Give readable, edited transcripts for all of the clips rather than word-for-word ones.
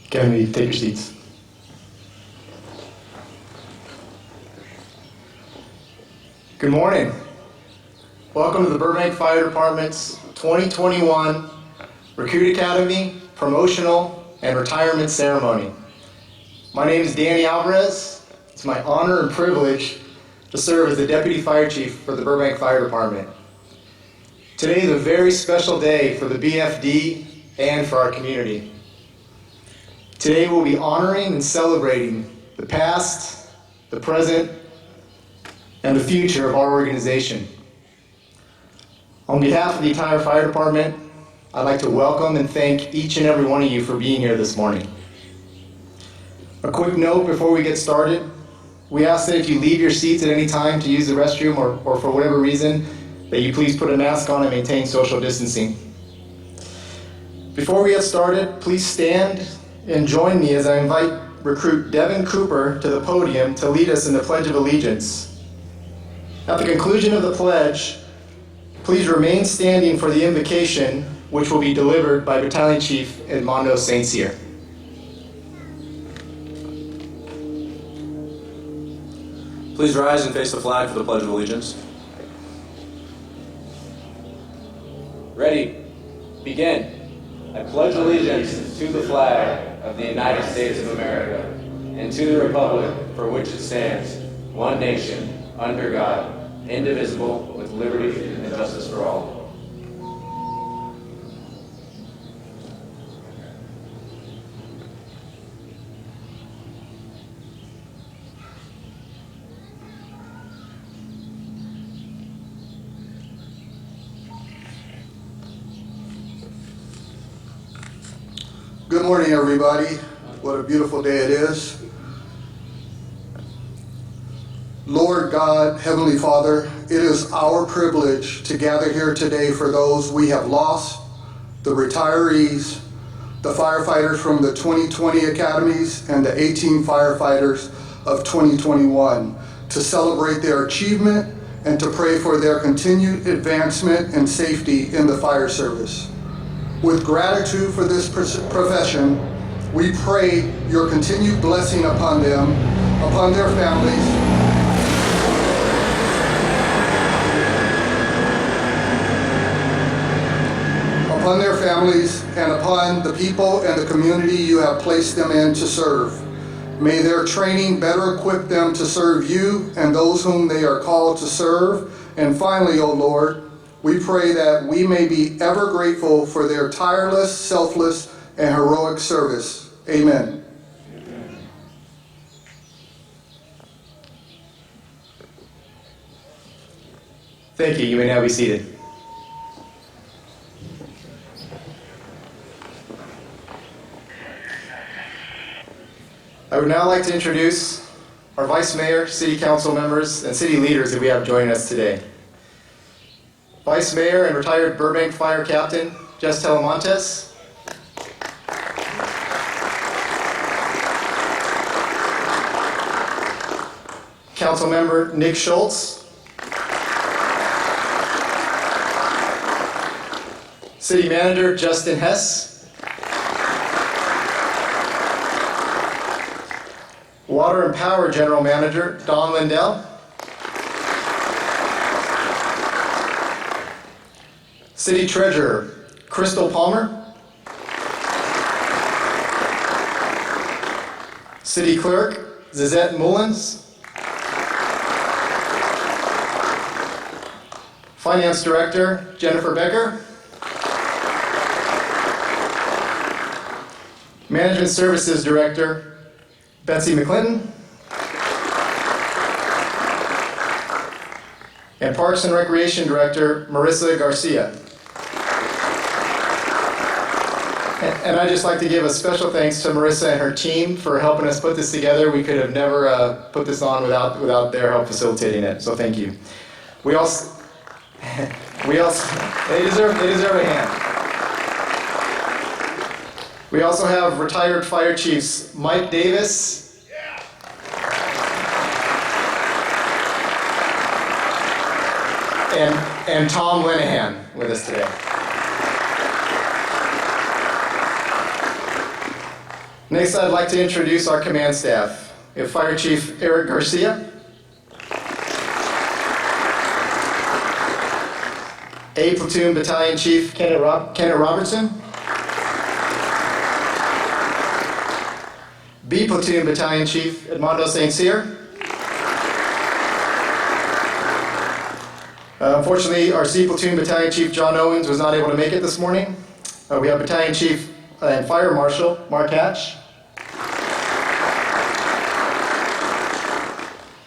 Can we take your seats? Good morning. Welcome to the Burbank Fire Department's 2021 Recruit Academy Promotional and Retirement Ceremony. My name is Danny Alvarez. It's my honor and privilege to serve as the Deputy Fire Chief for the Burbank Fire Department. Today is a very special day for the BFD and for our community. Today we'll be honoring and celebrating the past, the present, and the future of our organization. On behalf of the entire fire department, I'd like to welcome and thank each and every one of you for being here this morning. A quick note before we get started. We ask that if you leave your seats at any time to use the restroom or for whatever reason, that you please put a mask on and maintain social distancing. Before we get started, please stand and join me as I invite Recruit Devin Cooper to the podium to lead us in the Pledge of Allegiance. At the conclusion of the pledge, please remain standing for the invocation, which will be delivered by Battalion Chief Edmondo St. Cyr. Please rise and face the flag for the Pledge of Allegiance. Ready, begin. I pledge allegiance to the flag of the United States of America and to the republic for which it stands, one nation, under God, indivisible, with liberty and justice for all. Good morning, everybody. What a beautiful day it is. Lord God, Heavenly Father, it is our privilege to gather here today for those we have lost, the retirees, the firefighters from the 2020 academies, and the 18 firefighters of 2021, to celebrate their achievement and to pray for their continued advancement and safety in the fire service. With gratitude for this profession, we pray your continued blessing upon them, upon their families, and upon the people and the community you have placed them in to serve. May their training better equip them to serve you and those whom they are called to serve. And finally, O Lord, we pray that we may be ever grateful for their tireless, selfless, and heroic service. Amen. Thank you. You may now be seated. I would now like to introduce our Vice Mayor, City Council members, and city leaders that we have joining us today. Vice Mayor and retired Burbank Fire Captain, Jess Telemontes. Council Member Nick Schultz. City Manager Justin Hess. Water and Power General Manager Don Lindell. City Treasurer Crystal Palmer. City Clerk Zizette Mullins. Finance Director Jennifer Becker. Management Services Director Betsy McClinton. And Parks and Recreation Director Marissa Garcia. And I'd just like to give a special thanks to Marissa and her team for helping us put this together. We could have never put this on without their help facilitating it, so thank you. We also they deserve a hand. We also have retired fire chiefs Mike Davis, and Tom Linehan with us today. Next, I'd like to introduce our command staff. We have Fire Chief Eric Garcia, A Platoon Battalion Chief Kenneth Robertson, B Platoon Battalion Chief Edmondo St. Cyr. Unfortunately, our C Platoon Battalion Chief John Owens was not able to make it this morning. We have Battalion Chief and Fire Marshal Mark Hatch,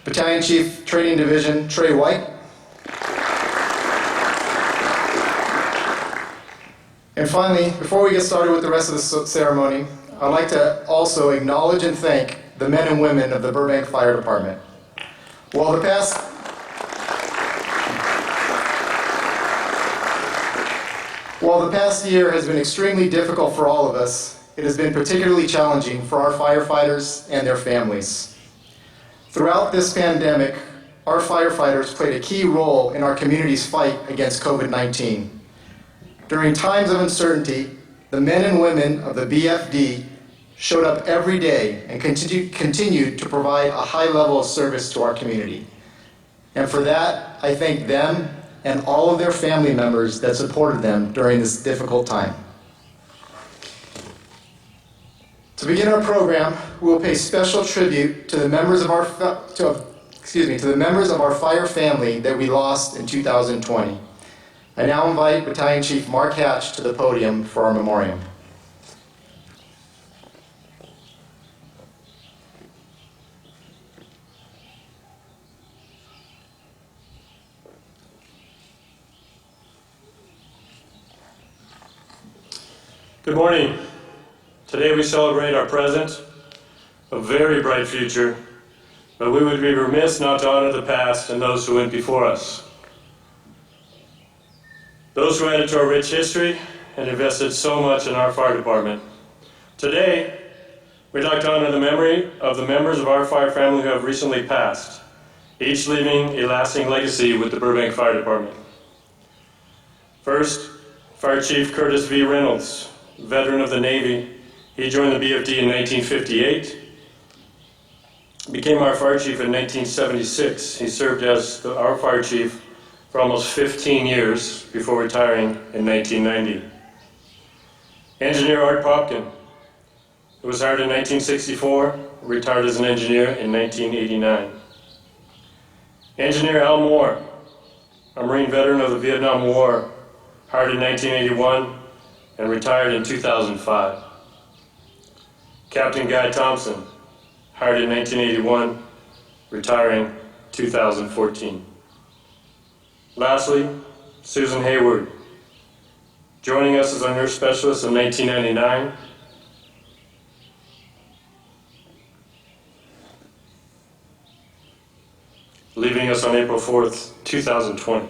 Battalion Chief Training Division Trey White, and finally, before we get started with the rest of the ceremony, I'd like to also acknowledge and thank the men and women of the Burbank Fire Department. While the past year has been extremely difficult for all of us, it has been particularly challenging for our firefighters and their families. Throughout this pandemic, our firefighters played a key role in our community's fight against COVID-19. During times of uncertainty, the men and women of the BFD showed up every day and continued to provide a high level of service to our community. And for that, I thank them and all of their family members that supported them during this difficult time. To begin our program, we will pay special tribute to the members of our fire family that we lost in 2020. I now invite Battalion Chief Mark Hatch to the podium for our memoriam. Good morning. Today we celebrate our present, a very bright future, but we would be remiss not to honor the past and those who went before us. Those who added to our rich history and invested so much in our fire department. Today, we'd like to honor the memory of the members of our fire family who have recently passed, each leaving a lasting legacy with the Burbank Fire Department. First, Fire Chief Curtis V. Reynolds, veteran of the Navy. He joined the BFD in 1958, became our fire chief in 1976. He served as our fire chief for almost 15 years before retiring in 1990. Engineer Art Popkin, who was hired in 1964, retired as an engineer in 1989. Engineer Al Moore, a Marine veteran of the Vietnam War, hired in 1981 and retired in 2005. Captain Guy Thompson, hired in 1981, retiring 2014. Lastly, Susan Hayward, joining us as our nurse specialist in 1999, leaving us on April 4th, 2020.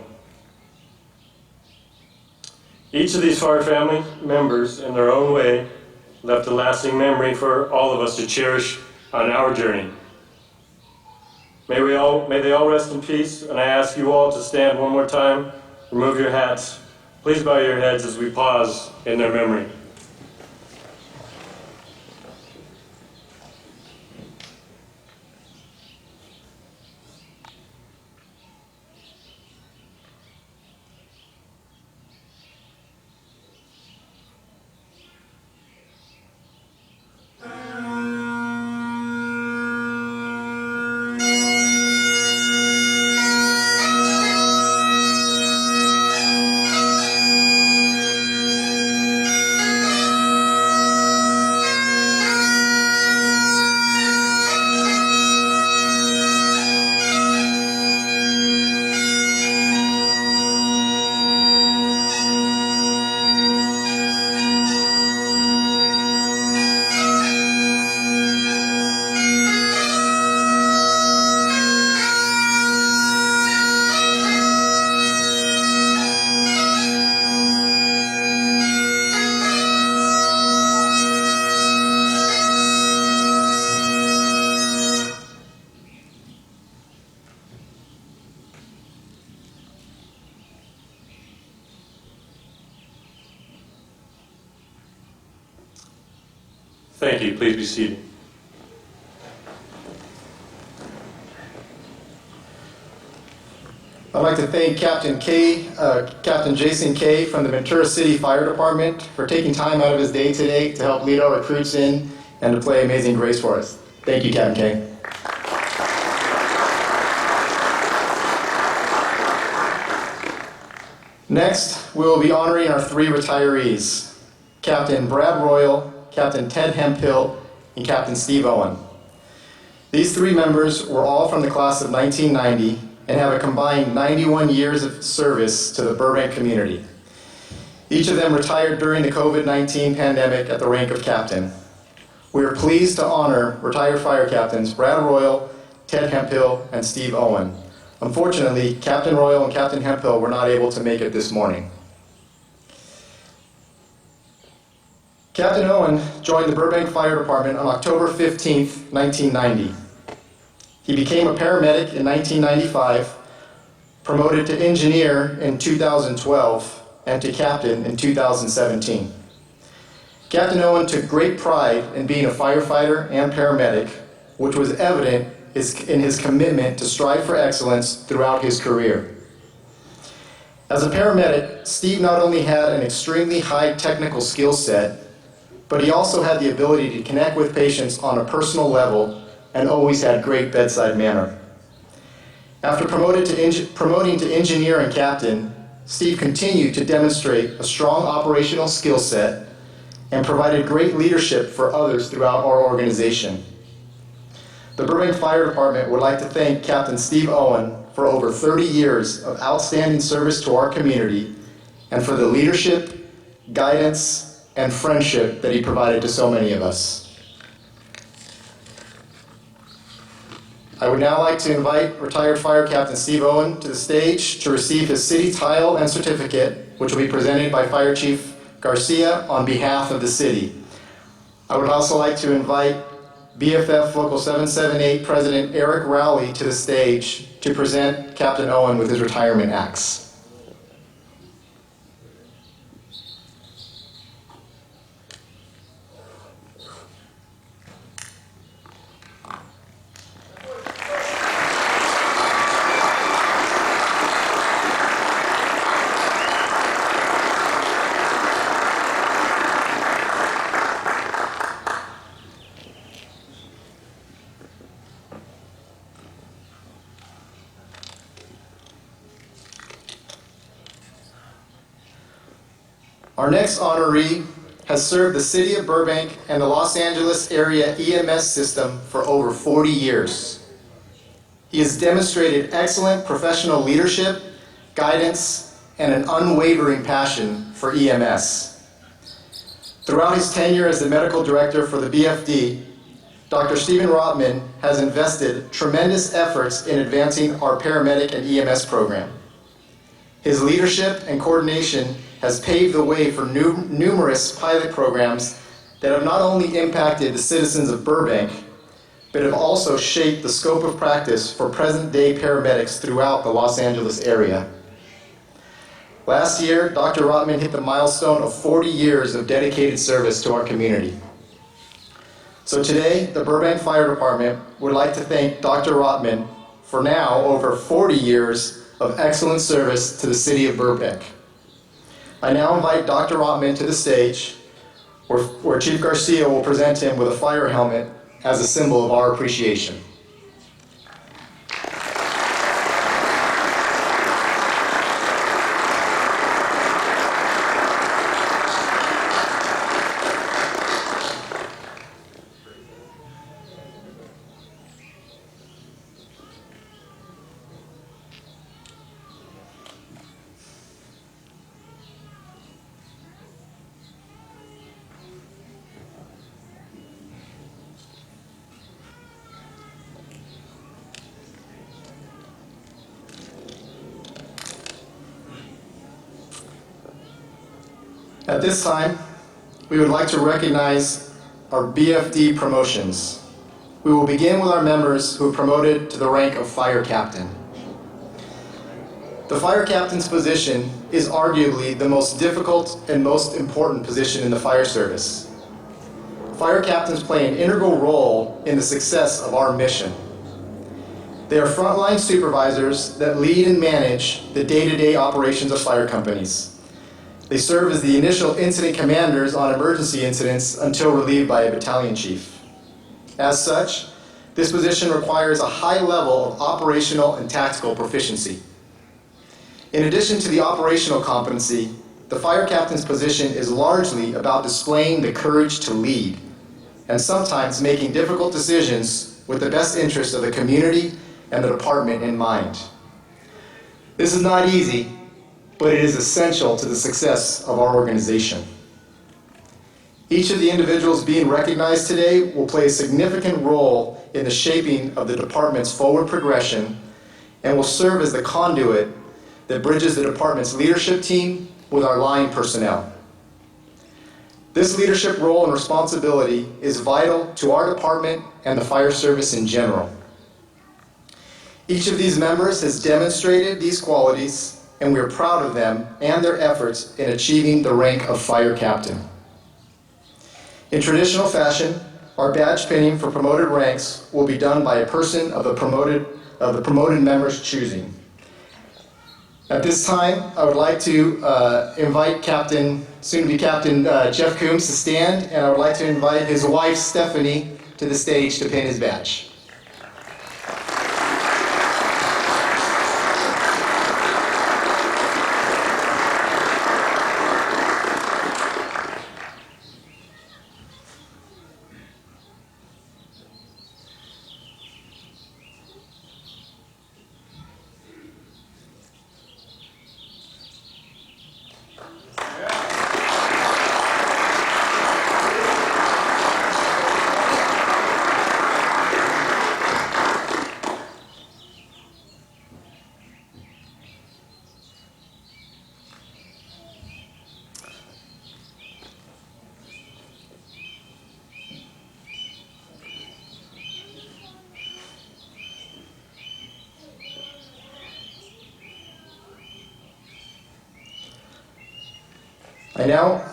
Each of these fire family members, in their own way, left a lasting memory for all of us to cherish on our journey. May they all rest in peace, and I ask you all to stand one more time, remove your hats. Please bow your heads as we pause in their memory. Thank you. Please be seated. I'd like to thank Captain Jason Kay from the Ventura City Fire Department for taking time out of his day today to help lead our recruits in and to play Amazing Grace for us. Thank you, Captain Kay. Next, we will be honoring our 3 retirees, Captain Brad Royal, Captain Ted Hemphill, and Captain Steve Owen. These 3 members were all from the class of 1990 and have a combined 91 years of service to the Burbank community. Each of them retired during the COVID-19 pandemic at the rank of captain. We are pleased to honor retired fire captains Brad Royal, Ted Hemphill, and Steve Owen. Unfortunately, Captain Royal and Captain Hemphill were not able to make it this morning. Captain Owen joined the Burbank Fire Department on October 15, 1990. He became a paramedic in 1995, promoted to engineer in 2012, and to captain in 2017. Captain Owen took great pride in being a firefighter and paramedic, which was evident in his commitment to strive for excellence throughout his career. As a paramedic, Steve not only had an extremely high technical skill set, but he also had the ability to connect with patients on a personal level and always had great bedside manner. After promoting to engineer and captain, Steve continued to demonstrate a strong operational skill set and provided great leadership for others throughout our organization. The Burbank Fire Department would like to thank Captain Steve Owen for over 30 years of outstanding service to our community and for the leadership, guidance, and friendship that he provided to so many of us. I would now like to invite retired Fire Captain Steve Owen to the stage to receive his city tile and certificate, which will be presented by Fire Chief Garcia on behalf of the city. I would also like to invite BFF Local 778 President Eric Rowley to the stage to present Captain Owen with his retirement axe. Our next honoree has served the City of Burbank and the Los Angeles area EMS system for over 40 years. He has demonstrated excellent professional leadership, guidance, and an unwavering passion for EMS. Throughout his tenure as the medical director for the BFD, Dr. Stephen Rotman has invested tremendous efforts in advancing our paramedic and EMS program. His leadership and coordination has paved the way for numerous pilot programs that have not only impacted the citizens of Burbank, but have also shaped the scope of practice for present-day paramedics throughout the Los Angeles area. Last year, Dr. Rotman hit the milestone of 40 years of dedicated service to our community. So today, the Burbank Fire Department would like to thank Dr. Rotman for now over 40 years of excellent service to the City of Burbank. I now invite Dr. Rotman to the stage, where Chief Garcia will present him with a fire helmet as a symbol of our appreciation. At this time, we would like to recognize our BFD promotions. We will begin with our members who are promoted to the rank of Fire Captain. The Fire Captain's position is arguably the most difficult and most important position in the fire service. fire captains play an integral role in the success of our mission. They are frontline supervisors that lead and manage the day-to-day operations of fire companies. They serve as the initial incident commanders on emergency incidents until relieved by a battalion chief. As such, this position requires a high level of operational and tactical proficiency. In addition to the operational competency, the fire captain's position is largely about displaying the courage to lead and sometimes making difficult decisions with the best interest of the community and the department in mind. This is not easy, but it is essential to the success of our organization. Each of the individuals being recognized today will play a significant role in the shaping of the department's forward progression and will serve as the conduit that bridges the department's leadership team with our line personnel. This leadership role and responsibility is vital to our department and the fire service in general. Each of these members has demonstrated these qualities, and we are proud of them and their efforts in achieving the rank of fire captain. In traditional fashion, our badge pinning for promoted ranks will be done by a person of the promoted member's choosing. At this time, I would like to invite soon-to-be Captain Jeff Coombs to stand, and I would like to invite his wife, Stephanie, to the stage to pin his badge.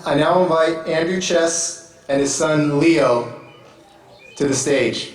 I now invite Andrew Chess and his son Leo to the stage.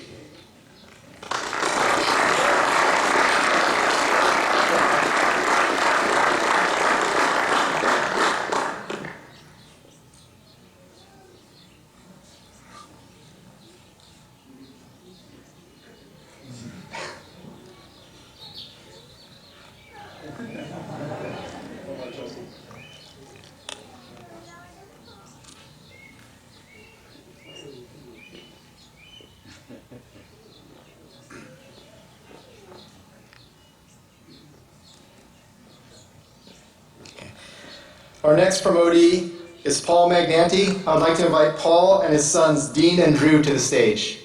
Our next promotee is Paul Magnanti. I would like to invite Paul and his sons Dean and Drew to the stage.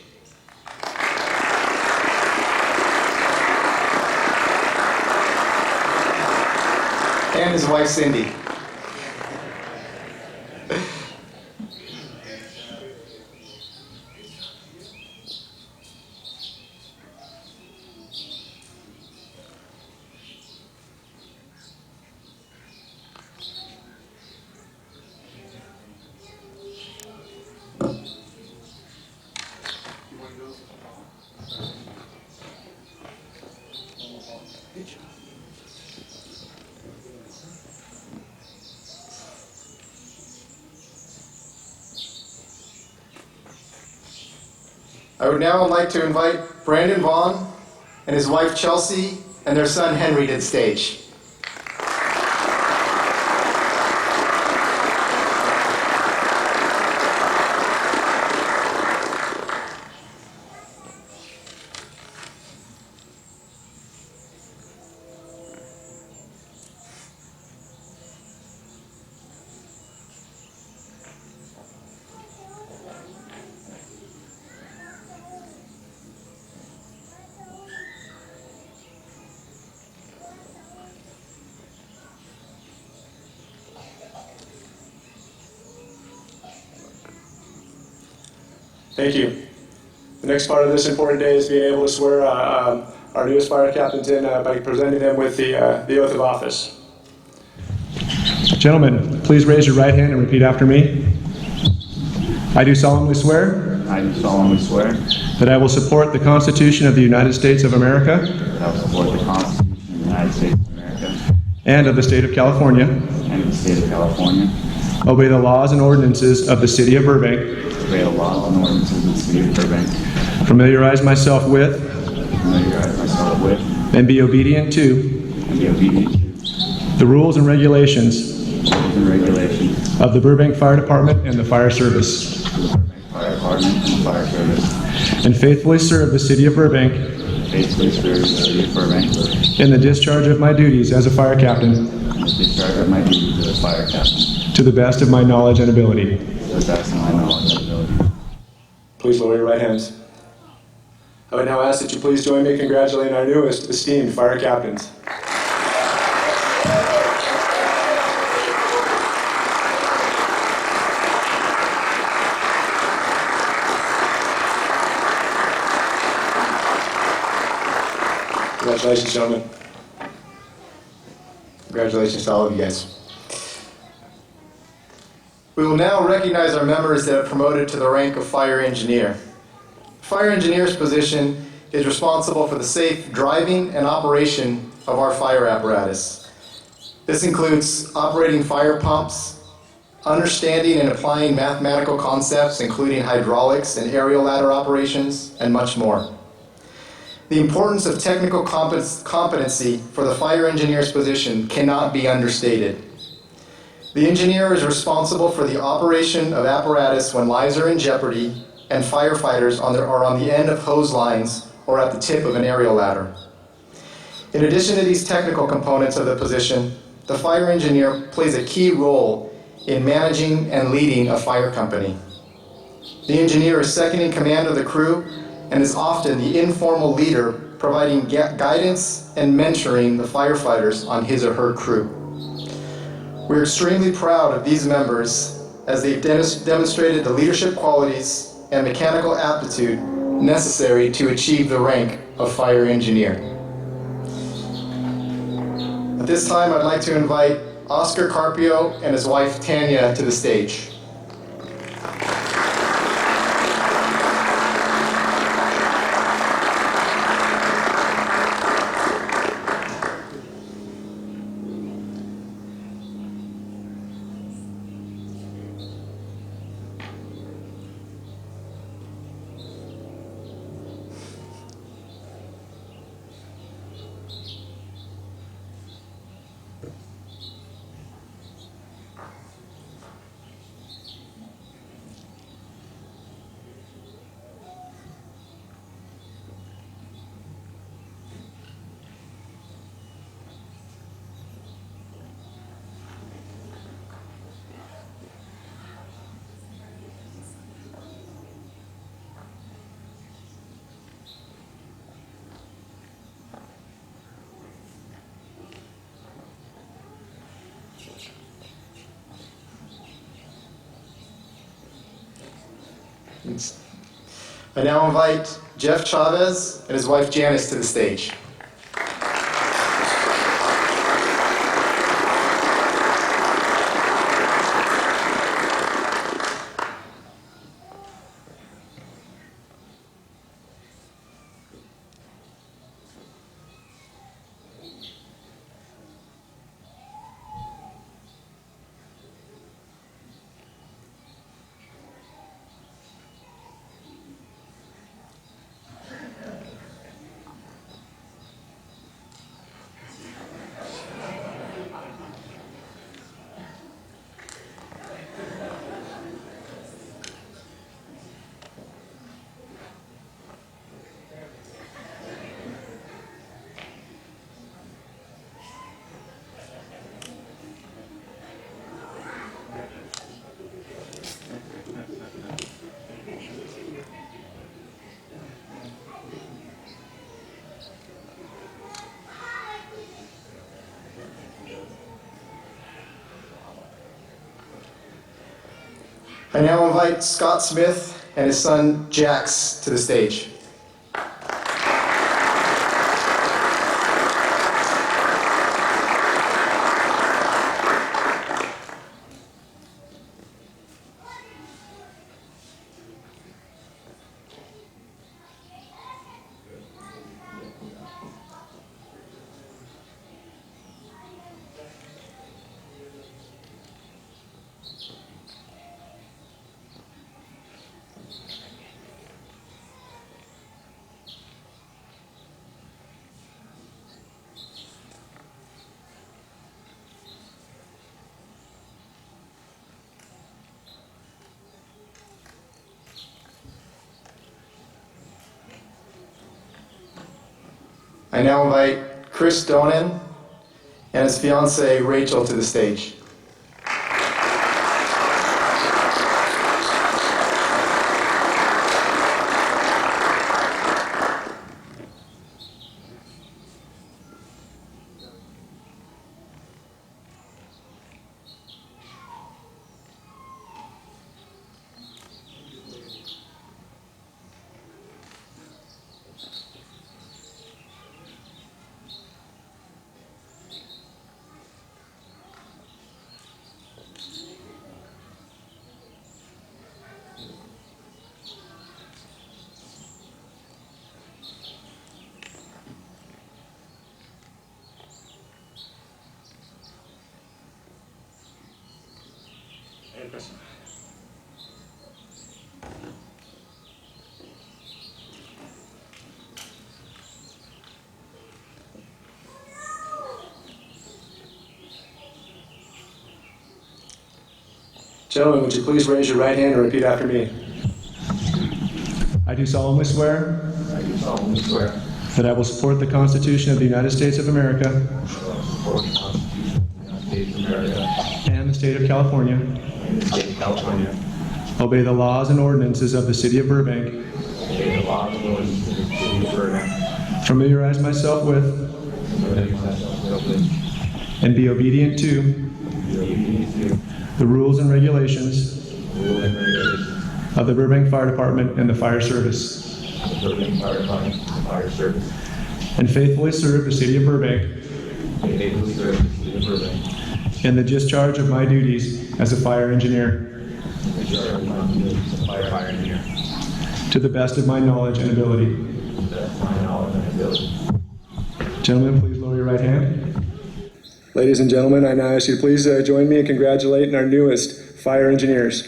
And his wife Cindy. I would now like to invite Brandon Vaughn and his wife Chelsea and their son Henry to the stage. Thank you. The next part of this important day is being able to swear our newest fire captains in by presenting them with the oath of office. Gentlemen, please raise your right hand and repeat after me. I do solemnly swear I do solemnly swear that I will support the Constitution of the United States of America that I will support the Constitution of the United States of America and of the State of California, and of the State of California, obey the laws and ordinances of the City of Burbank, obey the laws and ordinances of the City of Burbank, familiarize myself with familiarize myself with, and be obedient to and be obedient to the rules and regulations rules and regulations of the Burbank Fire Department and the Fire Service, of the Burbank Fire Department and the Fire Service, and faithfully serve the City of Burbank faithfully serve the City of Burbank in the discharge of my duties as a fire captain and the discharge of my duties as a fire captain to the best of my knowledge and ability. to the best of my knowledge and ability. Please lower your right hands. I would now ask that you please join me in congratulating our newest esteemed fire captains. Congratulations, gentlemen. Congratulations to all of you guys. We will now recognize our members that are promoted to the rank of fire engineer. Fire engineer's position is responsible for the safe driving and operation of our fire apparatus. This includes operating fire pumps, understanding and applying mathematical concepts including hydraulics and aerial ladder operations, and much more. The importance of technical competency for the fire engineer's position cannot be understated. The engineer is responsible for the operation of apparatus when lives are in jeopardy and firefighters are on the end of hose lines or at the tip of an aerial ladder. In addition to these technical components of the position, the fire engineer plays a key role in managing and leading a fire company. The engineer is second in command of the crew and is often the informal leader providing guidance and mentoring the firefighters on his or her crew. We're extremely proud of these members as they've demonstrated the leadership qualities and mechanical aptitude necessary to achieve the rank of fire engineer. At this time, I'd like to invite Oscar Carpio and his wife Tanya to the stage. I now invite Jeff Chavez and his wife Janice to the stage. I now invite Scott Smith and his son Jax to the stage. I now invite Chris Donan and his fiancee Rachel to the stage. Gentlemen, would you please raise your right hand and repeat after me? I do solemnly swear that I will support the Constitution of the United States of America and the state of California, obey the laws and ordinances of the city of Burbank, familiarize myself with and be obedient to the rules and regulations of the Burbank Fire Department and the Fire Service, and faithfully serve the city of Burbank in the discharge of my duties as a fire engineer to the best of my knowledge and ability. Gentlemen, please lower your right hand. Ladies and gentlemen, I now ask you to please join me in congratulating our newest fire engineers.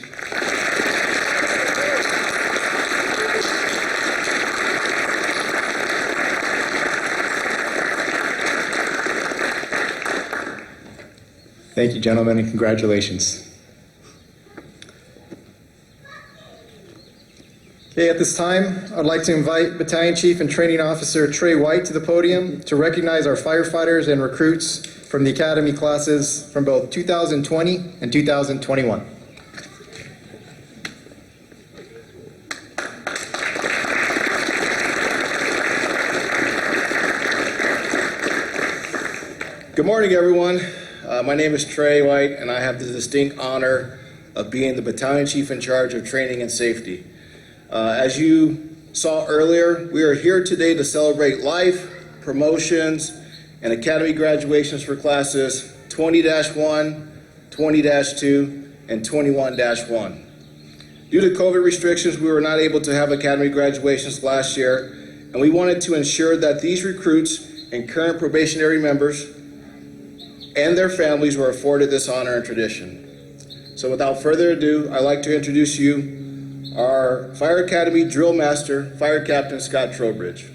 Thank you, gentlemen, and congratulations. Okay, at this time, I'd like to invite Battalion Chief and Training Officer Trey White to the podium to recognize our firefighters and recruits from the Academy classes from both 2020 and 2021. Good morning, everyone. My name is Trey White, and I have the distinct honor of being the Battalion Chief in charge of training and safety. As you saw earlier, we are here today to celebrate life, promotions, and Academy graduations for classes 20-1, 20-2, and 21-1. Due to COVID restrictions, we were not able to have Academy graduations last year, and we wanted to ensure that these recruits and current probationary members and their families were afforded this honor and tradition. So without further ado, I'd like to introduce you our Fire Academy Drill Master, Fire Captain Scott Trowbridge.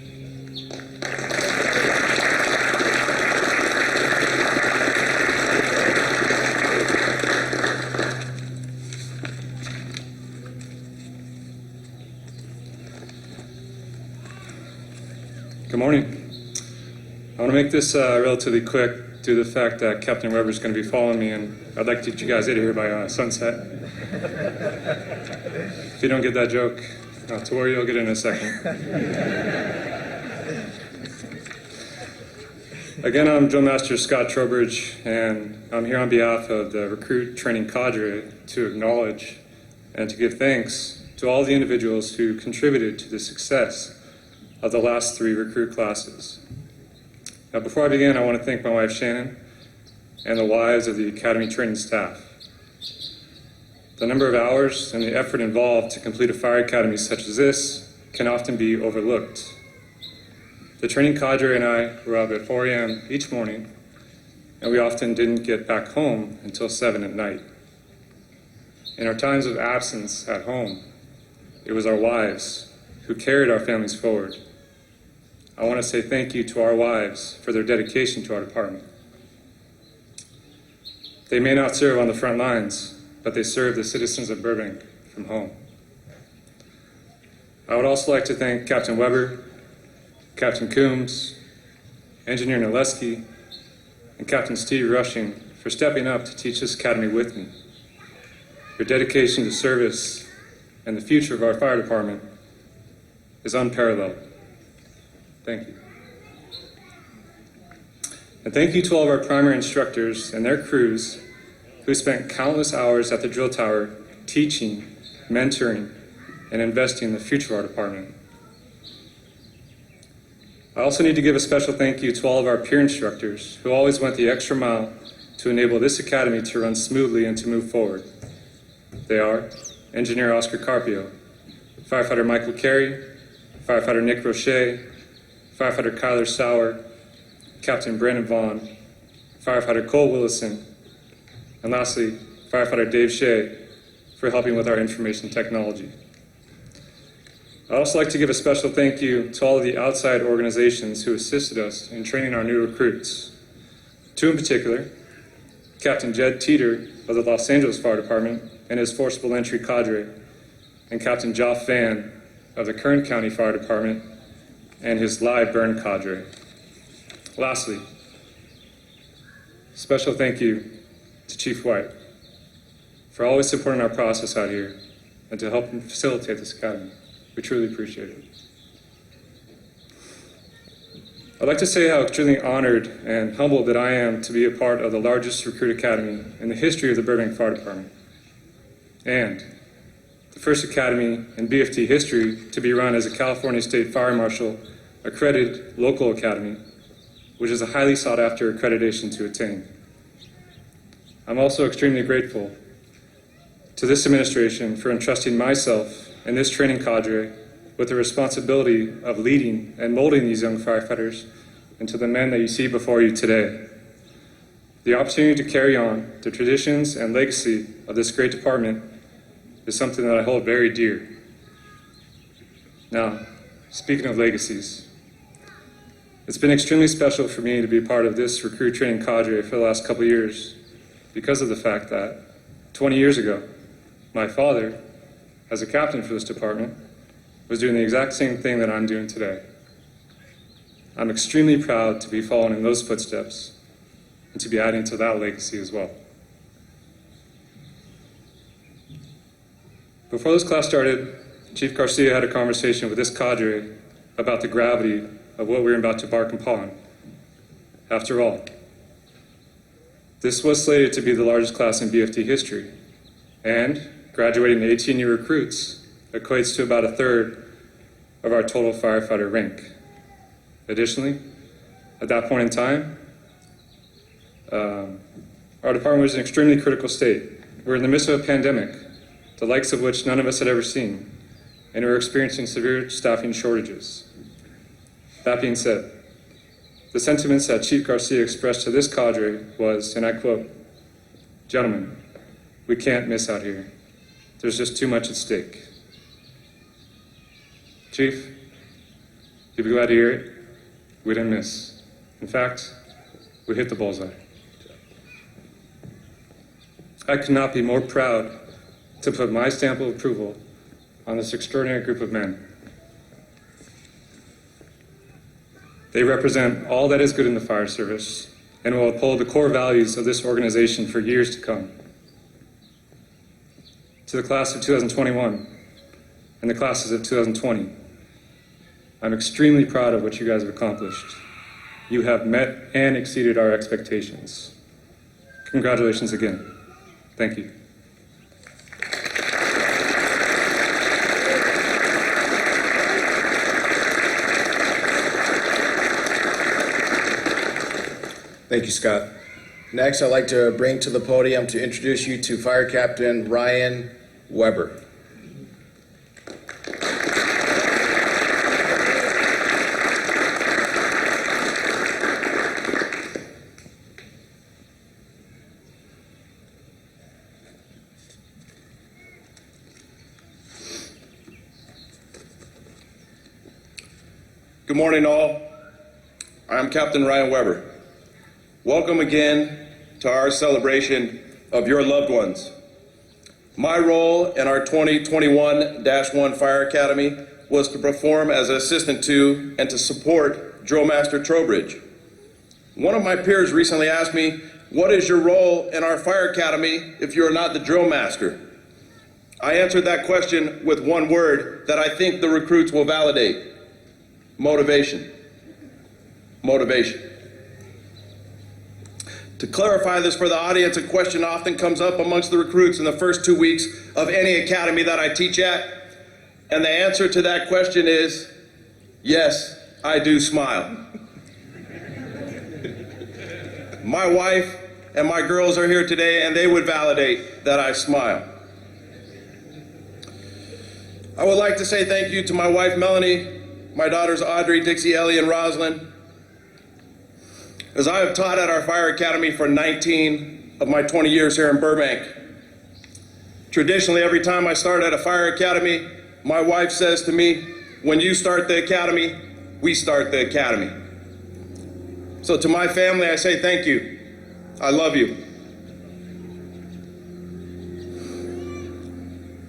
Good morning. I want to make this relatively quick due to the fact that Captain Weber is going to be following me, and I'd like to get you guys out of here by sunset. If you don't get that joke, not to worry, you'll get it in a second. Again, I'm Drill Master Scott Trowbridge, and I'm here on behalf of the recruit training cadre to acknowledge and to give thanks to all the individuals who contributed to the success of the last 3 recruit classes. Now, before I begin, I want to thank my wife Shannon and the wives of the Academy training staff. The number of hours and the effort involved to complete a fire academy such as this can often be overlooked. The training cadre and I were up at 4 a.m. each morning, and we often didn't get back home until 7 at night. In our times of absence at home, it was our wives who carried our families forward. I want to say thank you to our wives for their dedication to our department. They may not serve on the front lines, but they serve the citizens of Burbank from home. I would also like to thank Captain Weber, Captain Coombs, Engineer Naleski, and Captain Steve Rushing for stepping up to teach this academy with me. Your dedication to service and the future of our fire department is unparalleled. Thank you. And thank you to all of our primary instructors and their crews who spent countless hours at the drill tower teaching, mentoring, and investing in the future of our department. I also need to give a special thank you to all of our peer instructors who always went the extra mile to enable this academy to run smoothly and to move forward. They are Engineer Oscar Carpio, Firefighter Michael Carey, Firefighter Nick Roche, Firefighter Kyler Sauer, Captain Brandon Vaughn, Firefighter Cole Willison, and lastly, Firefighter Dave Shea for helping with our information technology. I'd also like to give a special thank you to all of the outside organizations who assisted us in training our new recruits. Two in particular, Captain Jed Teeter of the Los Angeles Fire Department and his forcible entry cadre, and Captain Joff Van of the Kern County Fire Department and his live burn cadre. Lastly, special thank you to Chief White for always supporting our process out here and to help facilitate this academy. We truly appreciate it. I'd like to say how extremely honored and humbled that I am to be a part of the largest recruit academy in the history of the Burbank Fire Department, and the first academy in BFT history to be run as a California State Fire Marshal accredited local academy, which is a highly sought after accreditation to attain. I'm also extremely grateful to this administration for entrusting myself and this training cadre with the responsibility of leading and molding these young firefighters into the men that you see before you today. The opportunity to carry on the traditions and legacy of this great department is something that I hold very dear. Now, speaking of legacies, it's been extremely special for me to be part of this recruit training cadre for the last couple of years because of the fact that 20 years ago, my father, as a captain for this department, was doing the exact same thing that I'm doing today. I'm extremely proud to be following in those footsteps and to be adding to that legacy as well. Before this class started, Chief Garcia had a conversation with this cadre about the gravity of what we're about to embark upon. After all, this was slated to be the largest class in BFT history, and graduating 18 new recruits equates to about a third of our total firefighter rank. Additionally, at that point in time, our department was in an extremely critical state. We're in the midst of a pandemic, the likes of which none of us had ever seen, and we're experiencing severe staffing shortages. That being said, the sentiments that Chief Garcia expressed to this cadre was, and I quote, "Gentlemen, we can't miss out here. There's just too much at stake." Chief, you'll be glad to hear it. We didn't miss. In fact, we hit the bullseye. I could not be more proud to put my stamp of approval on this extraordinary group of men. They represent all that is good in the fire service and will uphold the core values of this organization for years to come. To the class of 2021 and the classes of 2020, I'm extremely proud of what you guys have accomplished. You have met and exceeded our expectations. Congratulations again. Thank you. Thank you, Scott. Next, I'd like to bring to the podium to introduce you to Fire Captain Ryan Weber. Good morning, all. I'm Captain Ryan Weber. Welcome again to our celebration of your loved ones. My role in our 2021-1 Fire Academy was to perform as an assistant to and to support Drill Master Trowbridge. One of my peers recently asked me, what is your role in our fire academy if you are not the drill master? I answered that question with one word that I think the recruits will validate: motivation. Motivation. To clarify this for the audience, a question often comes up amongst the recruits in the first 2 weeks of any academy that I teach at, and the answer to that question is, yes, I do smile. My wife and my girls are here today, and they would validate that I smile. I would like to say thank you to my wife, Melanie, my daughters, Audrey, Dixie, Ellie, and Rosalind, as I have taught at our fire academy for 19 of my 20 years here in Burbank. Traditionally, every time I start at a fire academy, my wife says to me, when you start the academy, we start the academy. So to my family, I say thank you. I love you.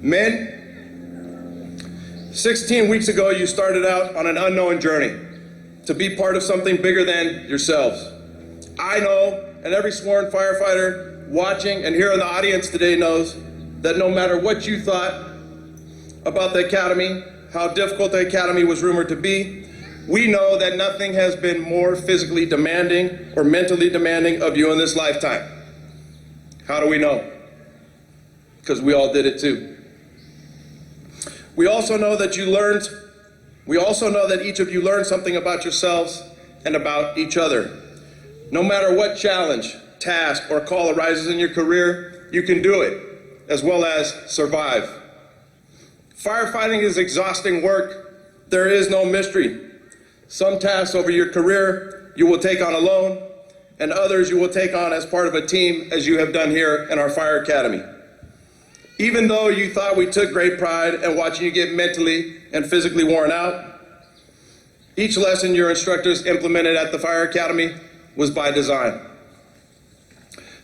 Men, 16 weeks ago, you started out on an unknown journey to be part of something bigger than yourselves. I know, and every sworn firefighter watching and here in the audience today knows, that no matter what you thought about the academy, how difficult the academy was rumored to be, we know that nothing has been more physically demanding or mentally demanding of you in this lifetime. How do we know? Because we all did it too. We also know that each of you learned something about yourselves and about each other. No matter what challenge, task, or call arises in your career, you can do it, as well as survive. Firefighting is exhausting work. There is no mystery. Some tasks over your career you will take on alone, and others you will take on as part of a team, as you have done here in our fire academy. Even though you thought we took great pride in watching you get mentally and physically worn out, each lesson your instructors implemented at the fire academy was by design.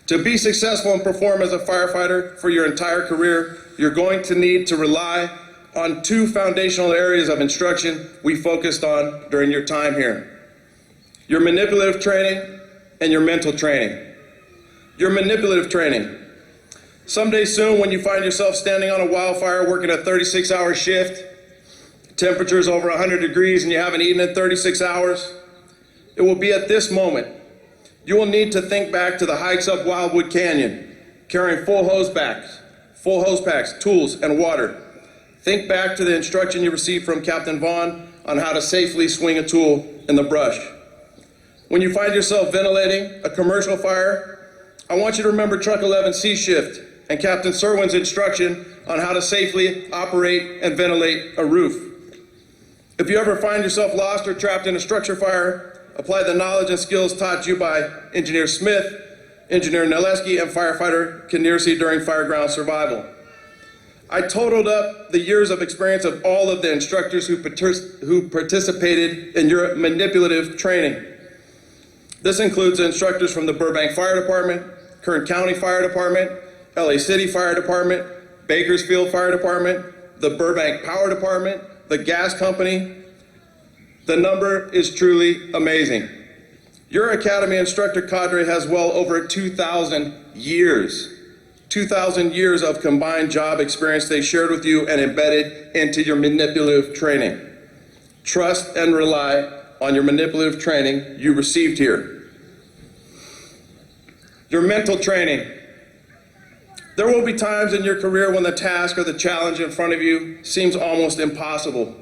To be successful and perform as a firefighter for your entire career, you're going to need to rely on two foundational areas of instruction we focused on during your time here: your manipulative training and your mental training. Your manipulative training. Someday soon, when you find yourself standing on a wildfire working a 36-hour shift, temperature's over 100 degrees and you haven't eaten in 36 hours, it will be at this moment you will need to think back to the hikes up Wildwood Canyon, carrying full hose packs, tools, and water. Think back to the instruction you received from Captain Vaughn on how to safely swing a tool in the brush. When you find yourself ventilating a commercial fire, I want you to remember Truck 11 C shift and Captain Serwin's instruction on how to safely operate and ventilate a roof. If you ever find yourself lost or trapped in a structure fire, apply the knowledge and skills taught you by Engineer Smith, Engineer Naleski, and Firefighter Kinnearsey during fireground survival. I totaled up the years of experience of all of the instructors who participated in your manipulative training. This includes the instructors from the Burbank Fire Department, Kern County Fire Department, LA City Fire Department, Bakersfield Fire Department, the Burbank Power Department, the gas company. The number is truly amazing. Your academy instructor cadre has well over 2,000 years. 2,000 years of combined job experience they shared with you and embedded into your manipulative training. Trust and rely on your manipulative training you received here. Your mental training. There will be times in your career when the task or the challenge in front of you seems almost impossible.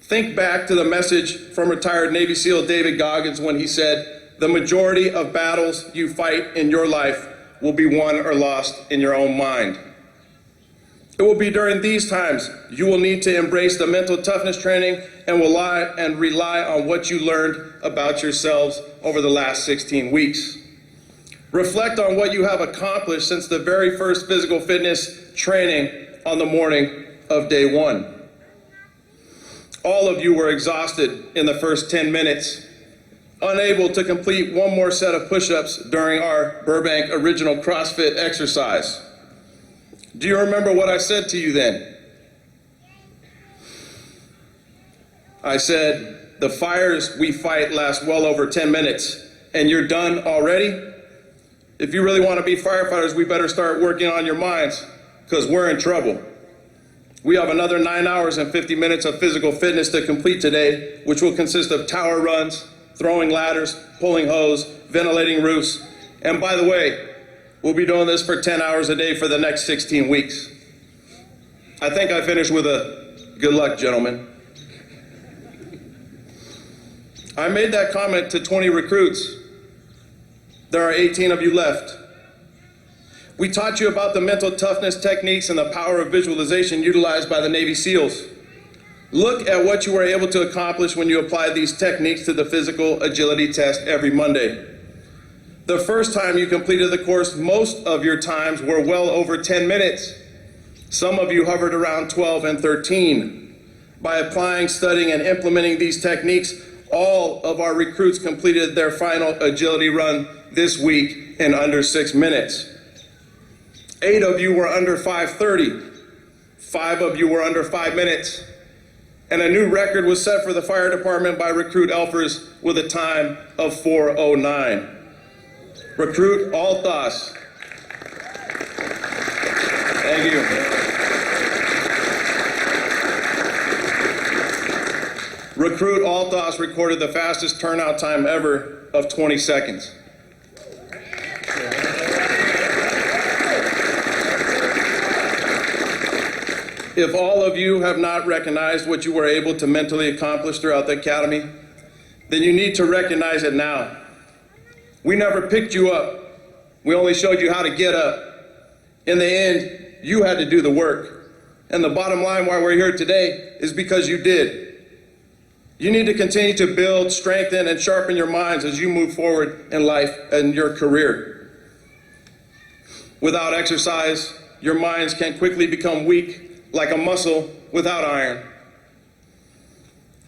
Think back to the message from retired Navy SEAL David Goggins when he said, "The majority of battles you fight in your life will be won or lost in your own mind." It will be during these times you will need to embrace the mental toughness training and rely on what you learned about yourselves over the last 16 weeks. Reflect on what you have accomplished since the very first physical fitness training on the morning of day one. All of you were exhausted in the first 10 minutes, unable to complete one more set of push-ups during our Burbank original CrossFit exercise. Do you remember what I said to you then? I said, the fires we fight last well over 10 minutes, and you're done already? If you really want to be firefighters, we better start working on your minds, because we're in trouble. We have another 9 hours and 50 minutes of physical fitness to complete today, which will consist of tower runs, throwing ladders, pulling hose, ventilating roofs, and by the way, we'll be doing this for 10 hours a day for the next 16 weeks. I think I finished with a good luck, gentlemen. I made that comment to 20 recruits. There are 18 of you left. We taught you about the mental toughness techniques and the power of visualization utilized by the Navy SEALs. Look at what you were able to accomplish when you applied these techniques to the physical agility test every Monday. The first time you completed the course, most of your times were well over 10 minutes. Some of you hovered around 12 and 13. By applying, studying, and implementing these techniques, all of our recruits completed their final agility run this week in under 6 minutes. 8 of you were under 5:30. 5 of you were under 5 minutes. And a new record was set for the fire department by recruit Elfers with a time of 4:09. Recruit Altas. Thank you. Recruit Altas recorded the fastest turnout time ever of 20 seconds. If all of you have not recognized what you were able to mentally accomplish throughout the academy, then you need to recognize it now. We never picked you up. We only showed you how to get up. In the end, you had to do the work. And the bottom line why we're here today is because you did. You need to continue to build, strengthen, and sharpen your minds as you move forward in life and your career. Without exercise, your minds can quickly become weak, like a muscle without iron.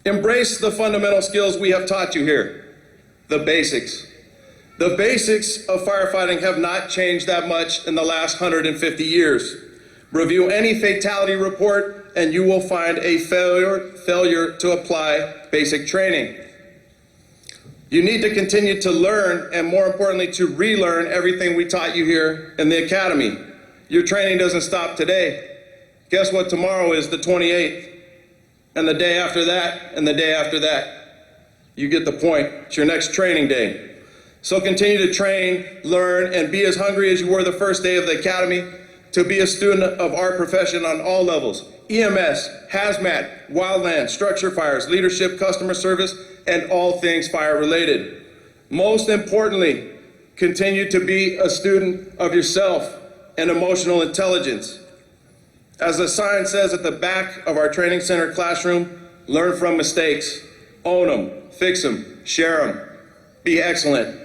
Embrace the fundamental skills we have taught you here, the basics. The basics of firefighting have not changed that much in the last 150 years. Review any fatality report and you will find a failure to apply basic training. You need to continue to learn and, more importantly, to relearn everything we taught you here in the academy. Your training doesn't stop today. Guess what tomorrow is? The 28th. And the day after that, and the day after that. You get the point. It's your next training day. So continue to train, learn, and be as hungry as you were the first day of the academy to be a student of our profession on all levels. EMS, hazmat, wildland, structure fires, leadership, customer service, and all things fire related. Most importantly, continue to be a student of yourself and emotional intelligence. As the sign says at the back of our training center classroom, learn from mistakes, own them, fix them, share them, be excellent.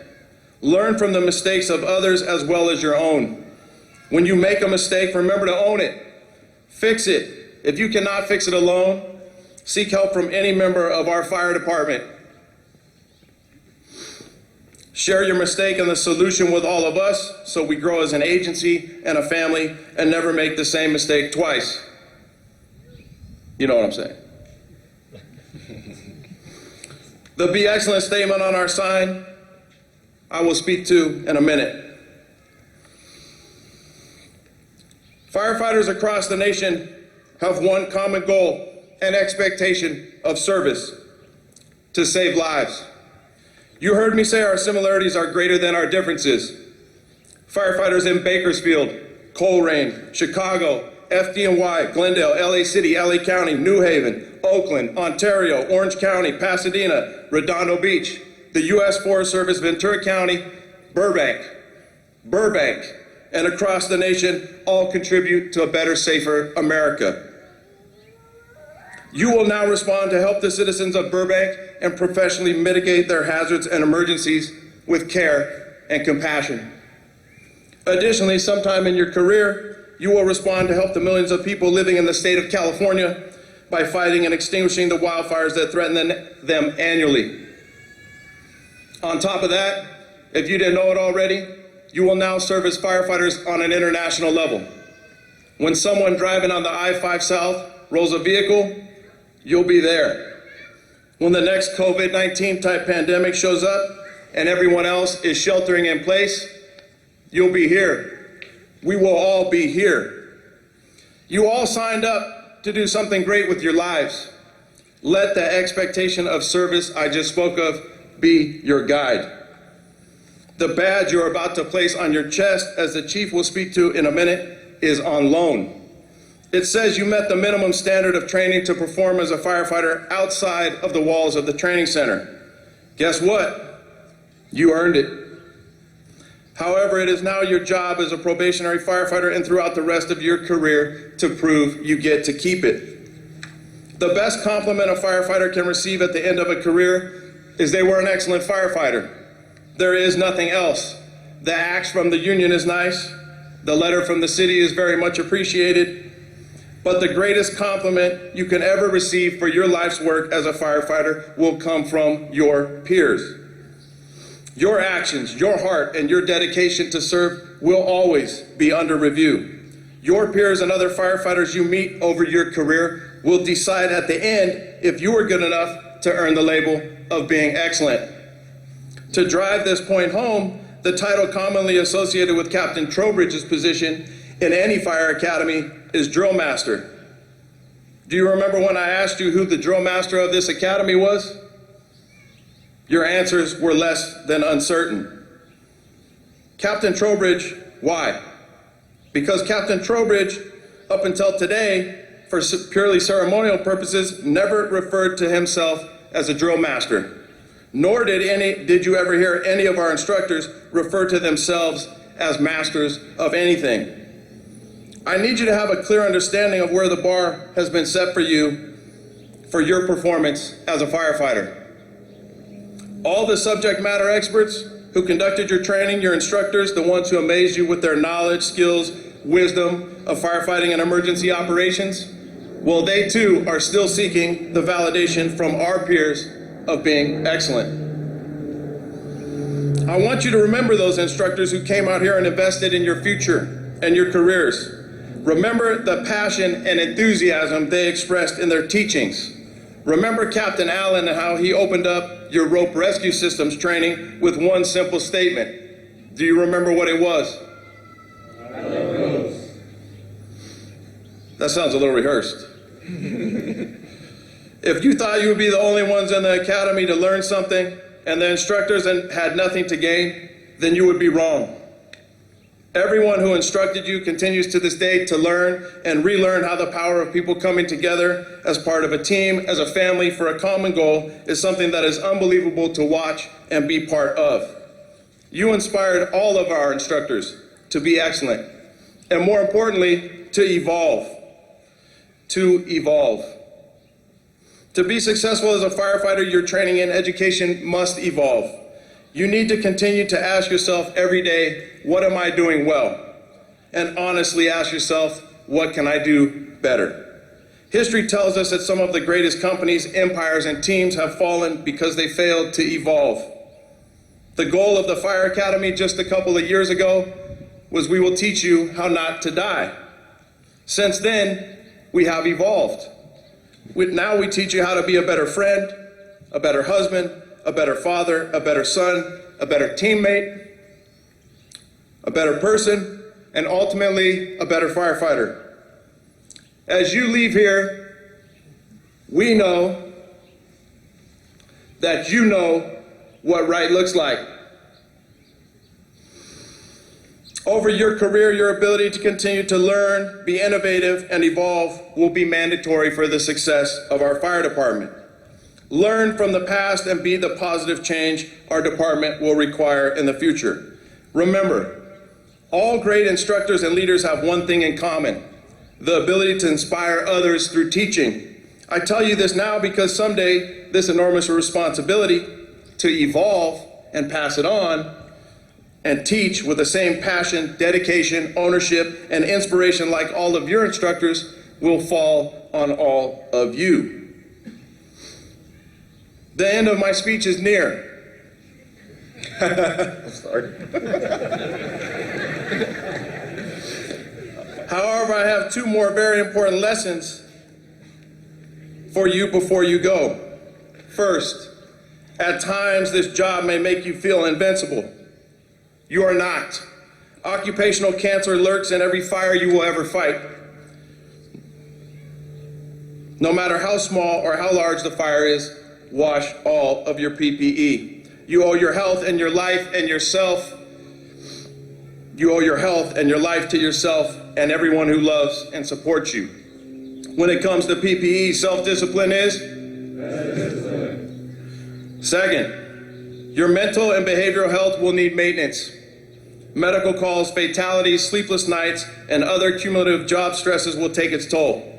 Learn from the mistakes of others as well as your own. When you make a mistake, remember to own it, fix it. If you cannot fix it alone, seek help from any member of our fire department. Share your mistake and the solution with all of us so we grow as an agency and a family and never make the same mistake twice. You know what I'm saying. The Be Excellent statement on our sign, I will speak to in a minute. Firefighters across the nation have one common goal and expectation of service: to save lives. You heard me say our similarities are greater than our differences. Firefighters in Bakersfield, Coleraine, Chicago, FDNY, Glendale, LA City, LA County, New Haven, Oakland, Ontario, Orange County, Pasadena, Redondo Beach, the U.S. Forest Service, Ventura County, Burbank, and across the nation all contribute to a better, safer America. You will now respond to help the citizens of Burbank and professionally mitigate their hazards and emergencies with care and compassion. Additionally, sometime in your career, you will respond to help the millions of people living in the state of California by fighting and extinguishing the wildfires that threaten them annually. On top of that, if you didn't know it already, you will now serve as firefighters on an international level. When someone driving on the I-5 South rolls a vehicle, you'll be there. When the next COVID-19 type pandemic shows up and everyone else is sheltering in place, you'll be here. We will all be here. You all signed up to do something great with your lives. Let the expectation of service I just spoke of be your guide. The badge you're about to place on your chest, as the chief will speak to in a minute, is on loan. It says you met the minimum standard of training to perform as a firefighter outside of the walls of the training center. Guess what? You earned it. However, it is now your job as a probationary firefighter and throughout the rest of your career to prove you get to keep it. The best compliment a firefighter can receive at the end of a career is they were an excellent firefighter. There is nothing else. The axe from the union is nice. The letter from the city is very much appreciated. But the greatest compliment you can ever receive for your life's work as a firefighter will come from your peers. Your actions, your heart, and your dedication to serve will always be under review. Your peers and other firefighters you meet over your career will decide at the end if you were good enough to earn the label of being excellent. To drive this point home, the title commonly associated with Captain Trowbridge's position in any fire academy is drill master. Do you remember when I asked you who the drill master of this academy was? Your answers were less than uncertain. Captain Trowbridge, why? Because Captain Trowbridge, up until today, for purely ceremonial purposes, never referred to himself as a drill master. Nor did you ever hear any of our instructors refer to themselves as masters of anything. I need you to have a clear understanding of where the bar has been set for you for your performance as a firefighter. All the subject matter experts who conducted your training, your instructors, the ones who amazed you with their knowledge, skills, wisdom of firefighting and emergency operations, well, they too are still seeking the validation from our peers of being excellent. I want you to remember those instructors who came out here and invested in your future and your careers. Remember the passion and enthusiasm they expressed in their teachings. Remember Captain Allen and how he opened up your rope rescue systems training with one simple statement. Do you remember what it was? That sounds a little rehearsed. If you thought you would be the only ones in the academy to learn something and the instructors had nothing to gain, then you would be wrong. Everyone who instructed you continues to this day to learn and relearn how the power of people coming together as part of a team, as a family, for a common goal is something that is unbelievable to watch and be part of. You inspired all of our instructors to be excellent, and more importantly, to evolve. To evolve. To be successful as a firefighter, your training and education must evolve. You need to continue to ask yourself every day, what am I doing well? And honestly ask yourself, what can I do better? History tells us that some of the greatest companies, empires, and teams have fallen because they failed to evolve. The goal of the Fire Academy just a couple of years ago was we will teach you how not to die. Since then, we have evolved. Now we teach you how to be a better friend, a better husband, a better father, a better son, a better teammate, a better person, and ultimately a better firefighter. As you leave here, we know that you know what right looks like. Over your career, your ability to continue to learn, be innovative, and evolve will be mandatory for the success of our fire department. Learn from the past and be the positive change our department will require in the future. Remember, all great instructors and leaders have one thing in common: the ability to inspire others through teaching. I tell you this now because someday this enormous responsibility to evolve and pass it on and teach with the same passion, dedication, ownership, and inspiration like all of your instructors will fall on all of you. The end of my speech is near. I'm sorry. However, I have two more very important lessons for you before you go. First, At times, this job may make you feel invincible. You are not. Occupational cancer lurks in every fire you will ever fight. No matter how small or how large the fire is, wash all of your PPE. You owe your health and your life and yourself. You owe your health and your life to yourself and everyone who loves and supports you. When it comes to PPE, self-discipline is? Second, your mental and behavioral health will need maintenance. Medical calls, fatalities, sleepless nights, and other cumulative job stresses will take its toll.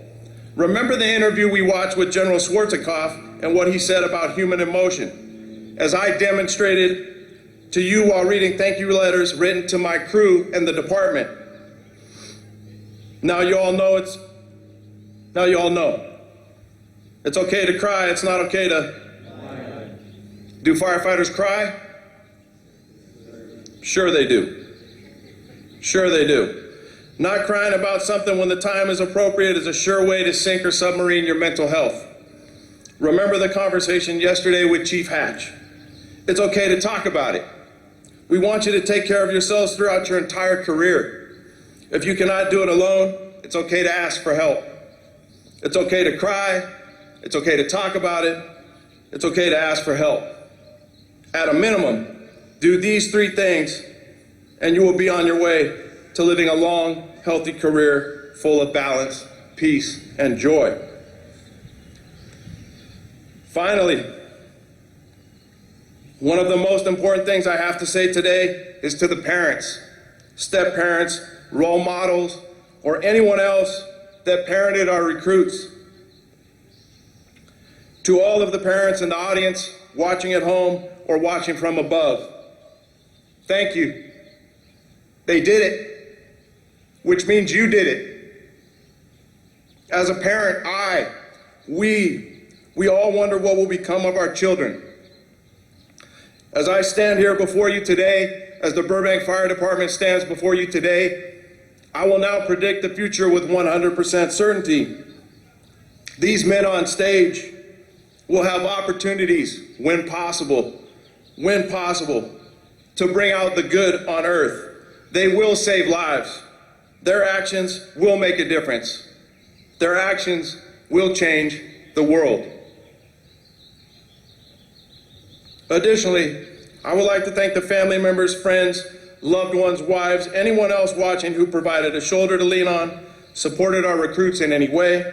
Remember the interview we watched with General Schwarzkopf and what he said about human emotion. As I demonstrated to you while reading thank you letters written to my crew and the department. Now you all know. It's okay to cry, it's not okay to... Do firefighters cry? Sure they do. Sure they do. Not crying about something when the time is appropriate is a sure way to sink or submarine your mental health. Remember the conversation yesterday with Chief Hatch. It's okay to talk about it. We want you to take care of yourselves throughout your entire career. If you cannot do it alone, it's okay to ask for help. It's okay to cry. It's okay to talk about it. It's okay to ask for help. At a minimum, do these 3 things and you will be on your way to living a long, healthy career full of balance, peace, and joy. Finally, one of the most important things I have to say today is to the parents, step-parents, role models, or anyone else that parented our recruits. To all of the parents in the audience, watching at home or watching from above, thank you. They did it, which means you did it. As a parent, we all wonder what will become of our children. As I stand here before you today, as the Burbank Fire Department stands before you today, I will now predict the future with 100% certainty. These men on stage will have opportunities, when possible, to bring out the good on earth. They will save lives. Their actions will make a difference. Their actions will change the world. Additionally, I would like to thank the family members, friends, loved ones, wives, anyone else watching who provided a shoulder to lean on, supported our recruits in any way,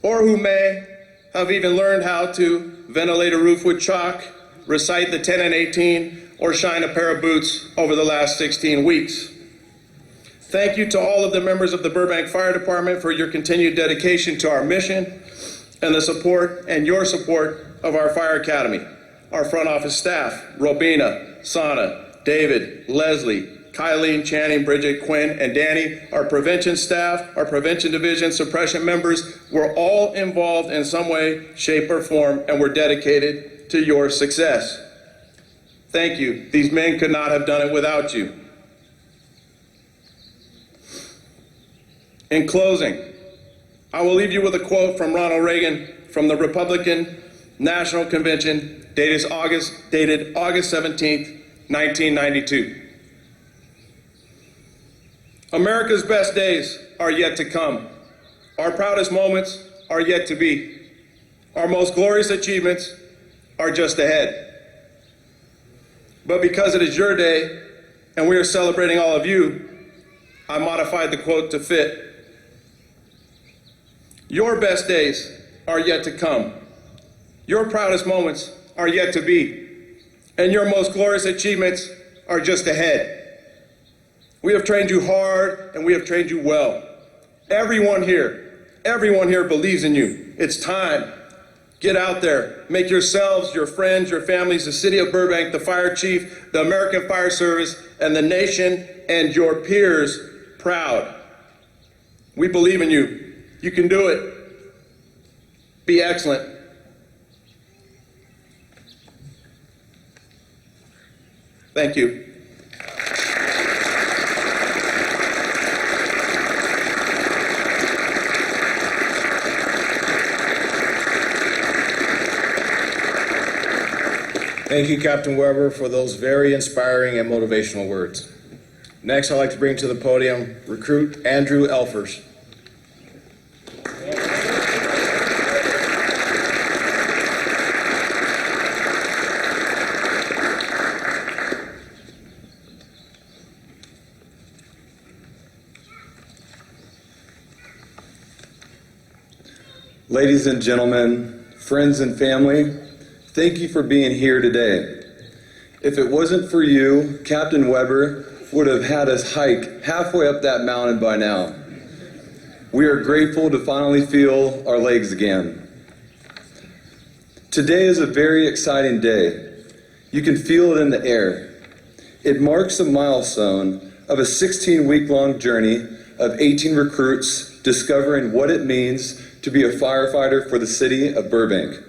or who may have even learned how to ventilate a roof with chalk, recite the 10 and 18, or shine a pair of boots over the last 16 weeks. Thank you to all of the members of the Burbank Fire Department for your continued dedication to our mission and the support and your support of our Fire Academy. Our front office staff, Robina, Sana, David, Leslie, Kylene, Channing, Bridget, Quinn, and Danny, our prevention staff, our prevention division, suppression members, were all involved in some way, shape, or form, and were dedicated to your success. Thank you. These men could not have done it without you. In closing, I will leave you with a quote from Ronald Reagan from the Republican National Convention dated August 17th, 1992. America's best days are yet to come. Our proudest moments are yet to be. Our most glorious achievements are just ahead. But because it is your day and we are celebrating all of you, I modified the quote to fit. Your best days are yet to come. Your proudest moments are yet to be. And your most glorious achievements are just ahead. We have trained you hard and we have trained you well. Everyone here believes in you. It's time. Get out there, make yourselves, your friends, your families, the city of Burbank, the fire chief, the American Fire Service, and the nation and your peers proud. We believe in you. You can do it. Be excellent. Thank you. Thank you, Captain Weber, for those very inspiring and motivational words. Next, I'd like to bring to the podium Recruit Andrew Elfers. Ladies and gentlemen, friends and family, thank you for being here today. If it wasn't for you, Captain Weber would have had us hike halfway up that mountain by now. We are grateful to finally feel our legs again. Today is a very exciting day. You can feel it in the air. It marks a milestone of a 16-week-long journey of 18 recruits discovering what it means to be a firefighter for the city of Burbank.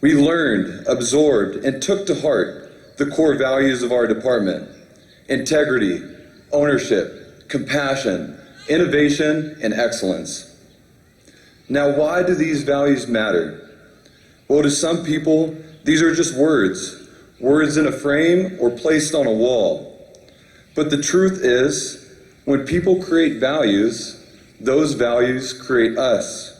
We learned, absorbed, and took to heart the core values of our department: integrity, ownership, compassion, innovation, and excellence. Now, why do these values matter? Well, to some people, these are just words in a frame or placed on a wall. But the truth is, when people create values, those values create us.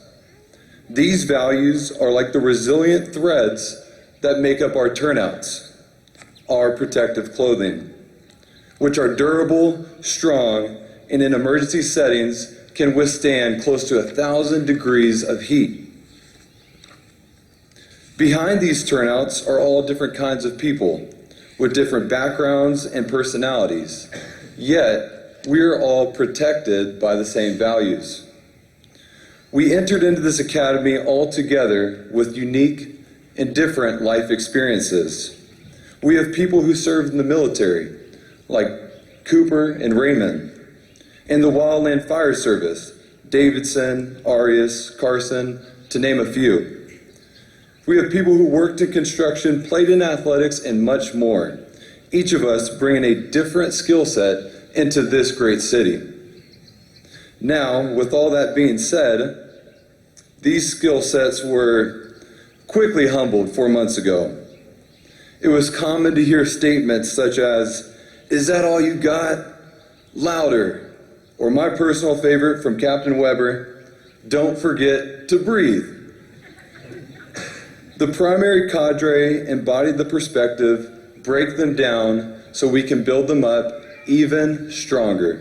These values are like the resilient threads that make up our turnouts, our protective clothing, which are durable, strong, and in emergency settings can withstand close to 1,000 degrees of heat. Behind these turnouts are all different kinds of people with different backgrounds and personalities, yet we are all protected by the same values. We entered into this academy all together with unique and different life experiences. We have people who served in the military, like Cooper and Raymond, and the Wildland Fire Service, Davidson, Arias, Carson, to name a few. We have people who worked in construction, played in athletics, and much more, each of us bringing a different skill set into this great city. Now, with all that being said, these skill sets were quickly humbled 4 months ago. It was common to hear statements such as, "Is that all you got? Louder." Or my personal favorite from Captain Weber, "Don't forget to breathe." The primary cadre embodied the perspective, break them down so we can build them up even stronger.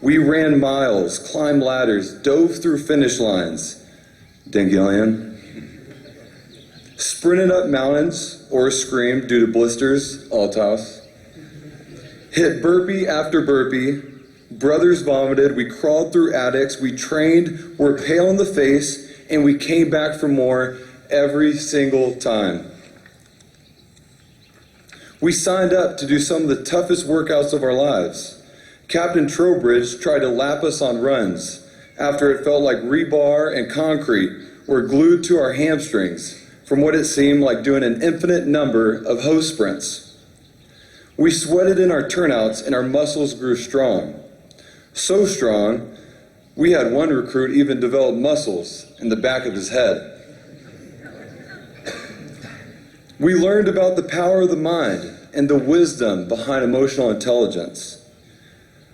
We ran miles, climbed ladders, dove through finish lines, Dengillion, sprinted up mountains or screamed due to blisters, Althaus, hit burpee after burpee, brothers vomited, we crawled through attics, we trained, were pale in the face, and we came back for more every single time. We signed up to do some of the toughest workouts of our lives. Captain Trowbridge tried to lap us on runs after it felt like rebar and concrete were glued to our hamstrings from what it seemed like doing an infinite number of hose sprints. We sweated in our turnouts and our muscles grew strong. So strong, we had one recruit even develop muscles in the back of his head. We learned about the power of the mind and the wisdom behind emotional intelligence.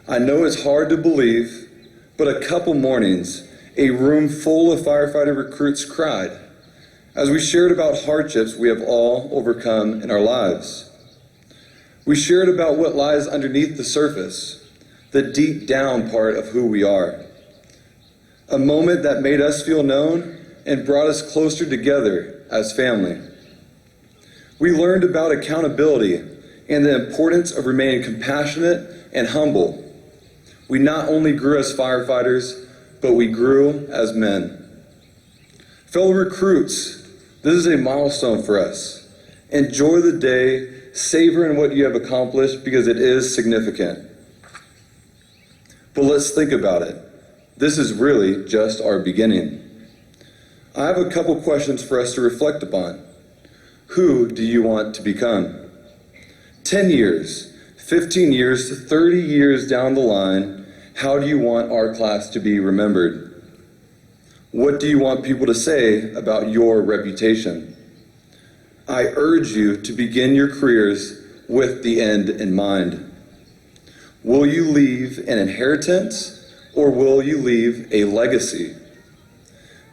I know it's hard to believe, but a couple mornings, a room full of firefighter recruits cried as we shared about hardships we have all overcome in our lives. We shared about what lies underneath the surface, the deep down part of who we are. A moment that made us feel known and brought us closer together as family. We learned about accountability and the importance of remaining compassionate and humble. We not only grew as firefighters, but we grew as men. Fellow recruits, this is a milestone for us. Enjoy the day, savor in what you have accomplished because it is significant. But let's think about it. This is really just our beginning. I have a couple questions for us to reflect upon. Who do you want to become? 10 years, 15 years, 30 years down the line, how do you want our class to be remembered? What do you want people to say about your reputation? I urge you to begin your careers with the end in mind. Will you leave an inheritance or will you leave a legacy?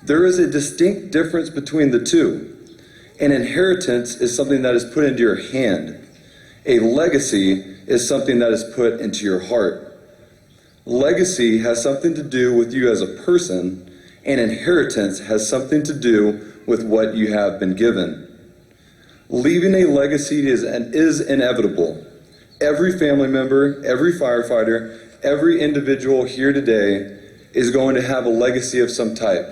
There is a distinct difference between the two. An inheritance is something that is put into your hand. A legacy is something that is put into your heart. Legacy has something to do with you as a person, and inheritance has something to do with what you have been given. Leaving a legacy is inevitable. Every family member, every firefighter, every individual here today is going to have a legacy of some type,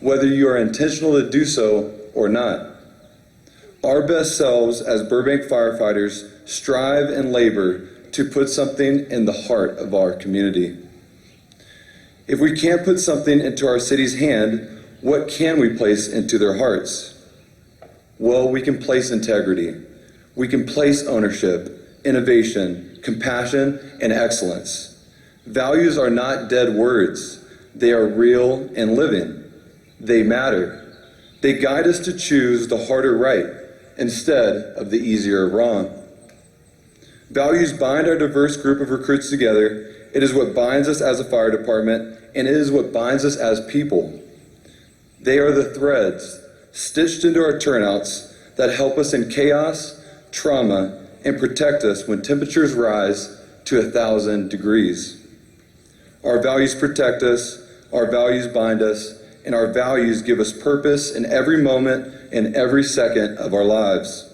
whether you are intentional to do so or not. Our best selves as Burbank firefighters strive and labor to put something in the heart of our community. If we can't put something into our city's hand, what can we place into their hearts? Well, we can place integrity. We can place ownership, innovation, compassion, and excellence. Values are not dead words. They are real and living. They matter. They guide us to choose the harder right instead of the easier wrong. Values bind our diverse group of recruits together. It is what binds us as a fire department, and it is what binds us as people. They are the threads stitched into our turnouts that help us in chaos, trauma, and protect us when temperatures rise to 1,000 degrees. Our values protect us, our values bind us, and our values give us purpose in every moment and every second of our lives.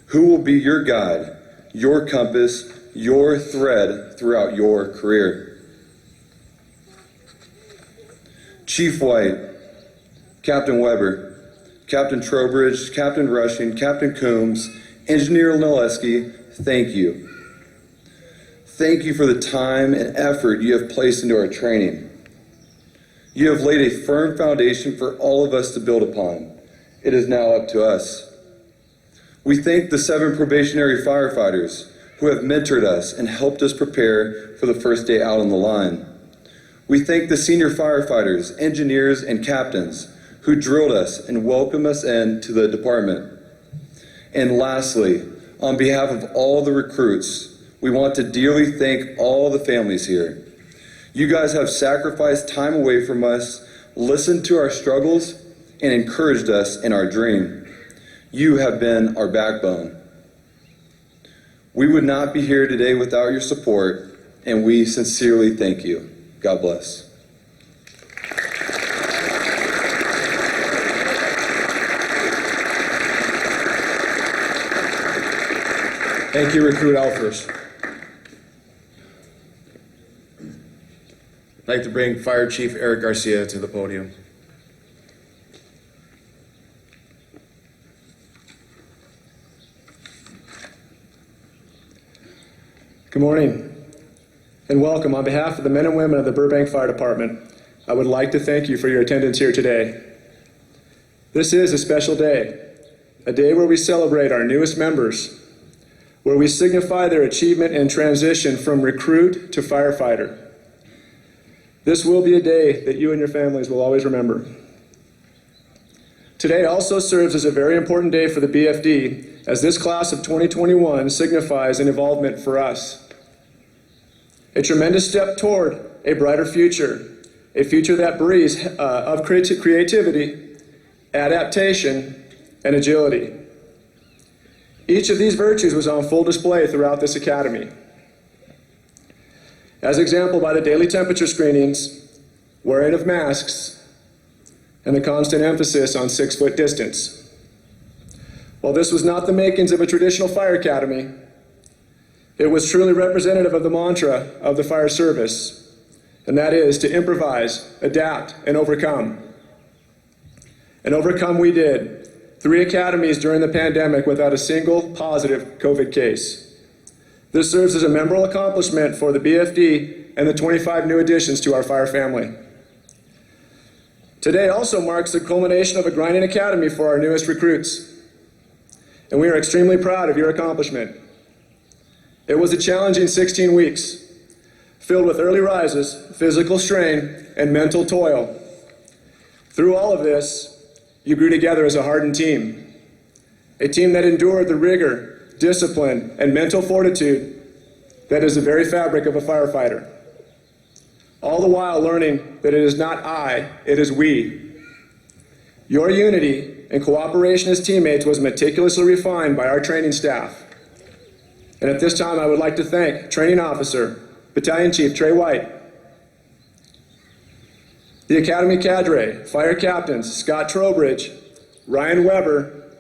Who will be your guide, your compass, your thread throughout your career? Chief White, Captain Weber, Captain Trowbridge, Captain Rushing, Captain Coombs, Engineer Noleski, thank you. Thank you for the time and effort you have placed into our training. You have laid a firm foundation for all of us to build upon. It is now up to us. We thank the 7 probationary firefighters who have mentored us and helped us prepare for the first day out on the line. We thank the senior firefighters, engineers, and captains who drilled us and welcomed us into the department. And lastly, on behalf of all the recruits, we want to dearly thank all the families here. You guys have sacrificed time away from us, listened to our struggles, and encouraged us in our dream. You have been our backbone. We would not be here today without your support, and we sincerely thank you. God bless. Thank you, Recruit Alfers. I'd like to bring Fire Chief Eric Garcia to the podium. Good morning and welcome. On behalf of the men and women of the Burbank Fire Department, I would like to thank you for your attendance here today. This is a special day, a day where we celebrate our newest members, where we signify their achievement and transition from recruit to firefighter. This will be a day that you and your families will always remember. Today also serves as a very important day for the BFD, as this class of 2021 signifies an involvement for us. A tremendous step toward a brighter future, a future that breathes of creativity, adaptation, and agility. Each of these virtues was on full display throughout this academy. As exampled by the daily temperature screenings, wearing of masks, and the constant emphasis on 6-foot distance. While this was not the makings of a traditional fire academy, it was truly representative of the mantra of the fire service, and that is to improvise, adapt, and overcome. And overcome we did. 3 academies during the pandemic without a single positive COVID case. This serves as a memorable accomplishment for the BFD and the 25 new additions to our fire family. Today also marks the culmination of a grinding academy for our newest recruits, and we are extremely proud of your accomplishment. It was a challenging 16 weeks, filled with early rises, physical strain, and mental toil. Through all of this, you grew together as a hardened team, a team that endured the rigor, discipline, and mental fortitude that is the very fabric of a firefighter. All the while learning that it is not I, it is we. Your unity and cooperation as teammates was meticulously refined by our training staff. And at this time, I would like to thank Training Officer, Battalion Chief Trey White, the Academy cadre, Fire Captains Scott Trowbridge, Ryan Weber,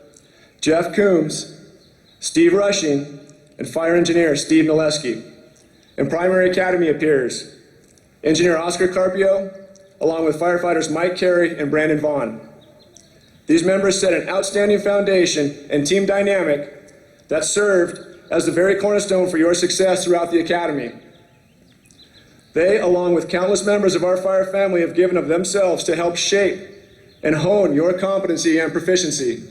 Jeff Coombs, Steve Rushing, and Fire Engineer Steve Mileski. And Primary Academy peers, Engineer Oscar Carpio, along with firefighters Mike Carey and Brandon Vaughn. These members set an outstanding foundation and team dynamic that served as the very cornerstone for your success throughout the Academy. They, along with countless members of our fire family, have given of themselves to help shape and hone your competency and proficiency.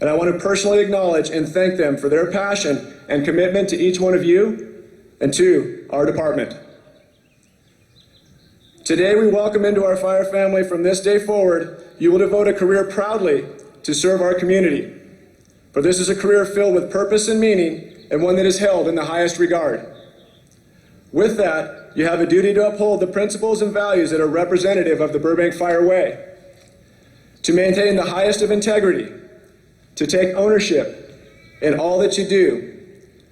And I want to personally acknowledge and thank them for their passion and commitment to each one of you and to our department. Today, we welcome into our fire family. From this day forward, you will devote a career proudly to serve our community. For this is a career filled with purpose and meaning, and one that is held in the highest regard. With that, you have a duty to uphold the principles and values that are representative of the Burbank Fire Way, to maintain the highest of integrity, to take ownership in all that you do,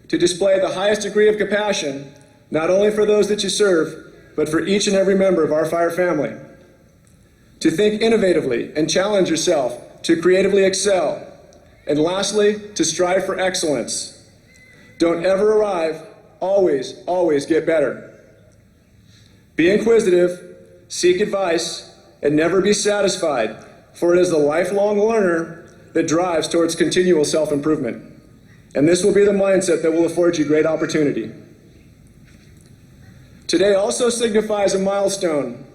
to display the highest degree of compassion, not only for those that you serve, but for each and every member of our fire family, to think innovatively and challenge yourself, to creatively excel, and lastly, to strive for excellence. Don't ever arrive, always get better. Be inquisitive, seek advice, and never be satisfied, for it is the lifelong learner that drives towards continual self-improvement. And this will be the mindset that will afford you great opportunity. Today also signifies a milestone,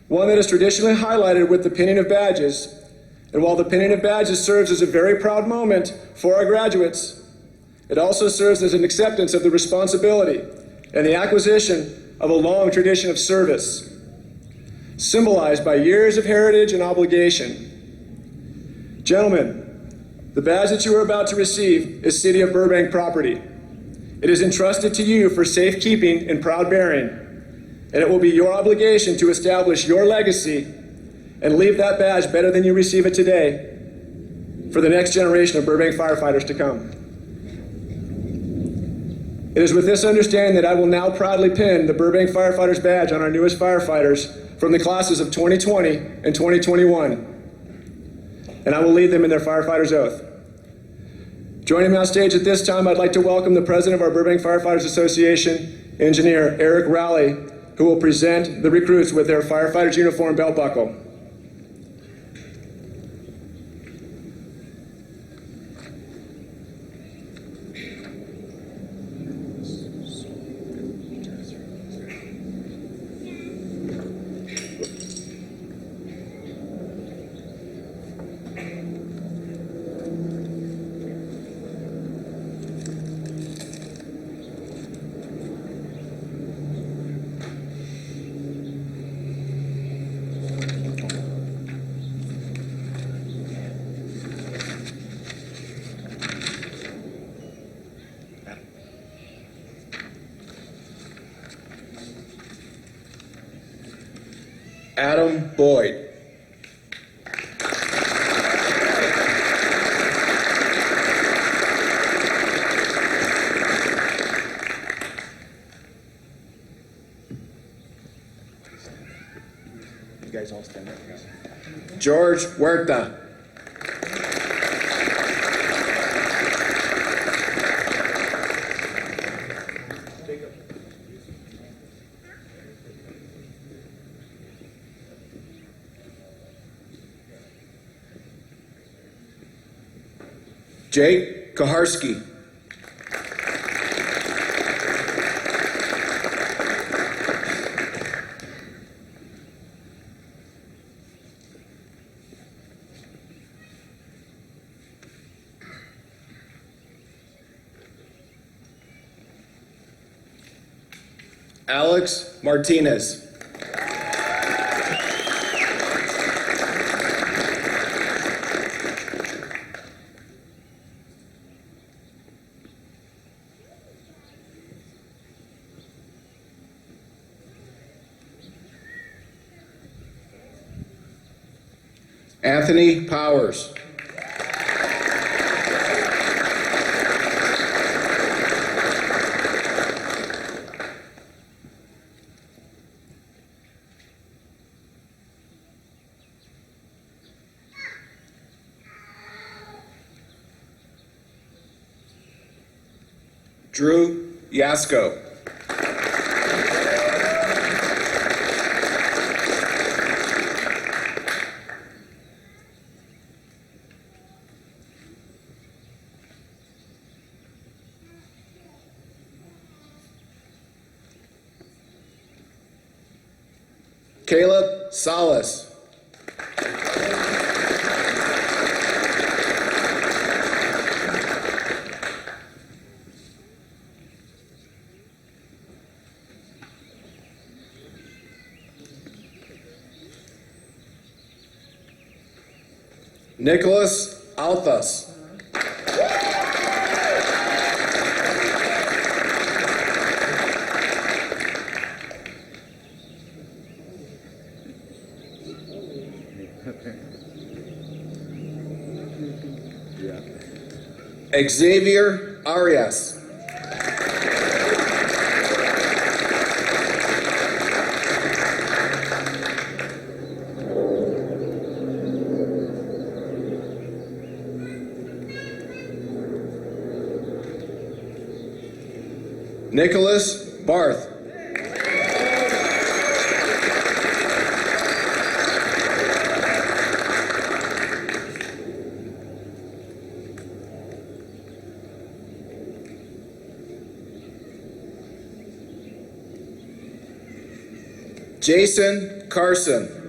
one that is traditionally highlighted with the pinning of badges. And while the pinning of badges serves as a very proud moment for our graduates, it also serves as an acceptance of the responsibility and the acquisition of a long tradition of service, symbolized by years of heritage and obligation. Gentlemen, the badge that you are about to receive is City of Burbank property. It is entrusted to you for safekeeping and proud bearing, and it will be your obligation to establish your legacy and leave that badge better than you receive it today for the next generation of Burbank firefighters to come. It is with this understanding that I will now proudly pin the Burbank Firefighters badge on our newest firefighters from the classes of 2020 and 2021, and I will lead them in their firefighter's oath. Joining me on stage at this time, I'd like to welcome the president of our Burbank Firefighters Association, Engineer Eric Rowley, who will present the recruits with their firefighter's uniform belt buckle. Adam Boyd. You guys all stand up. George Huerta. Jake Kaharski. Alex Martinez. Anthony Powers. Drew Yasko. Caleb Salas. Nicholas Althas. Xavier Arias. Nicholas Barth. Jason Carson.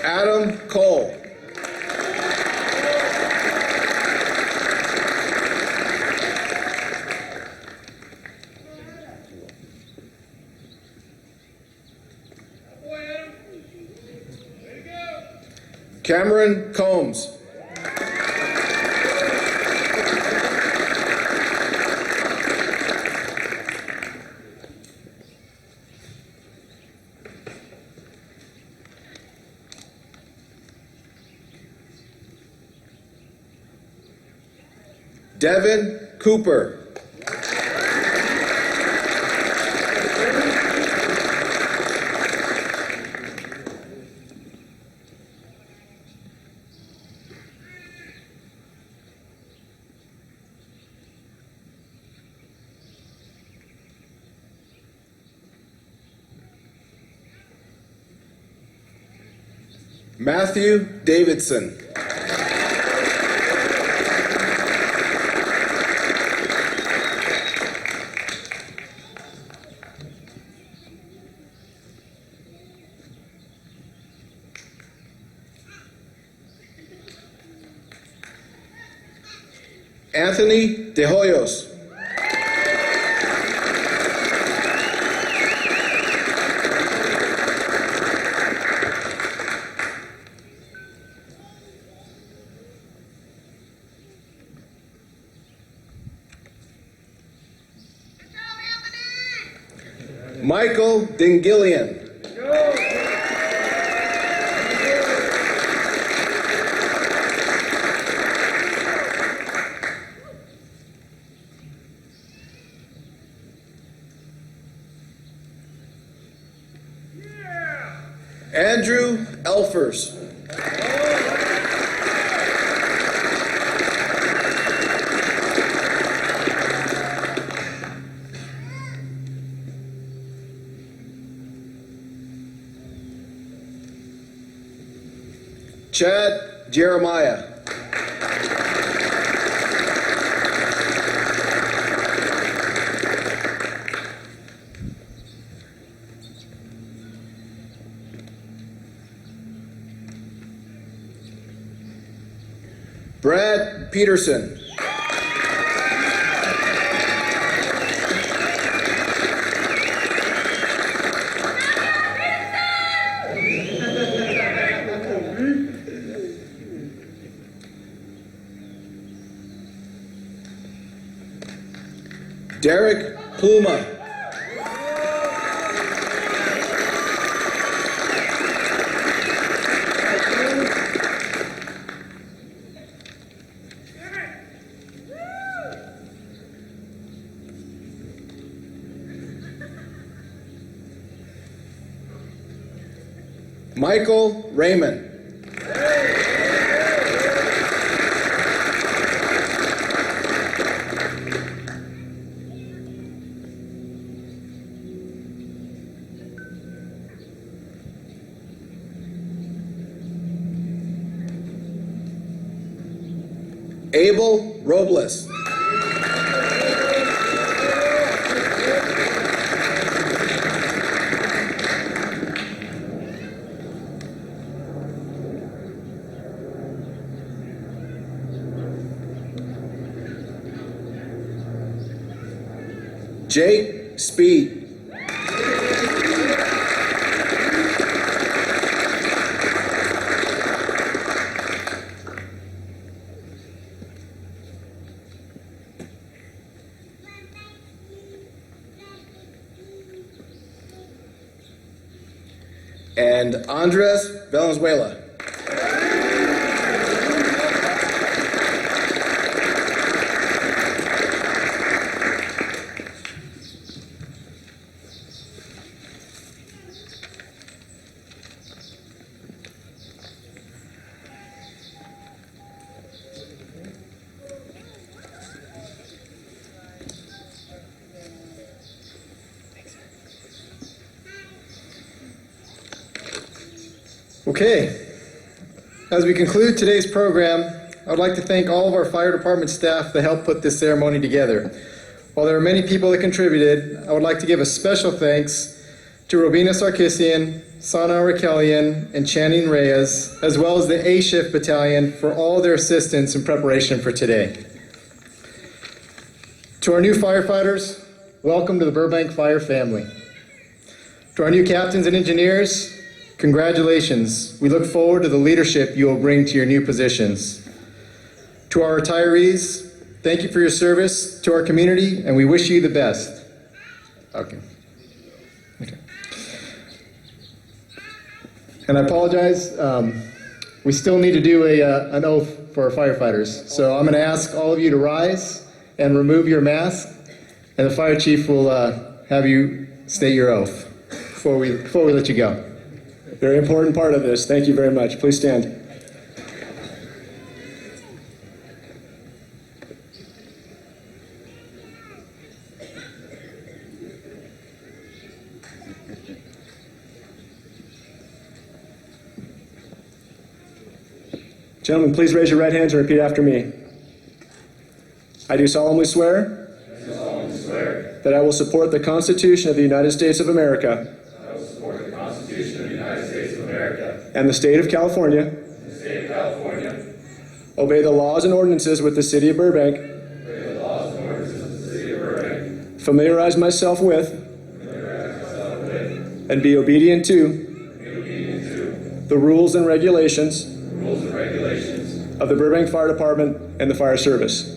Adam Cole. Cameron Combs. Devin Cooper. Matthew Davidson. Anthony De Hoyos. Michael Dingillian. Andrew Elfers. Chad Jeremiah. Brad Peterson. Derek Pluma. Michael Raymond. Abel Robles. Jake Speed. And Andres Valenzuela. Okay, as we conclude today's program, I would like to thank all of our fire department staff that helped put this ceremony together. While there are many people that contributed, I would like to give a special thanks to Robina Sarkissian, Sana Raquelian, and Channing Reyes, as well as the A-Shift Battalion for all their assistance in preparation for today. To our new firefighters, welcome to the Burbank Fire family. To our new captains and engineers, congratulations. We look forward to the leadership you will bring to your new positions. To our retirees, thank you for your service to our community, and we wish you the best. Okay. And I apologize, we still need to do an oath for our firefighters. So I'm going to ask all of you to rise and remove your mask, and the fire chief will have you state your oath before we let you go. Very important part of this. Thank you very much. Please stand. Gentlemen, please raise your right hands and repeat after me. I do solemnly swear that I will support the Constitution of the United States of America and the state of California, obey the laws and ordinances with the city of Burbank, familiarize myself with, and be obedient to the rules and regulations of the Burbank Fire Department and the Fire Service,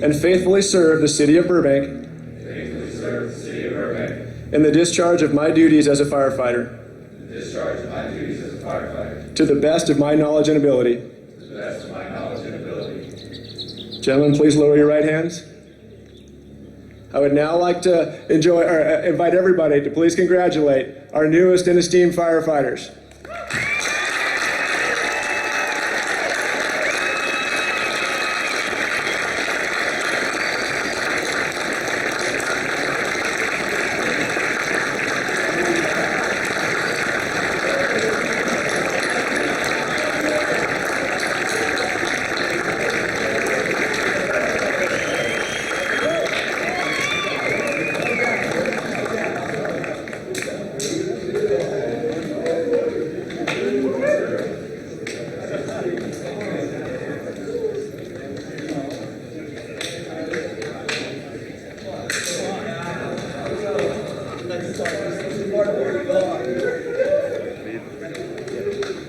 and faithfully serve the city of Burbank in the discharge of my duties as a firefighter, to the best of my knowledge and ability. Gentlemen, please lower your right hands. I would now like to invite everybody to please congratulate our newest and esteemed firefighters.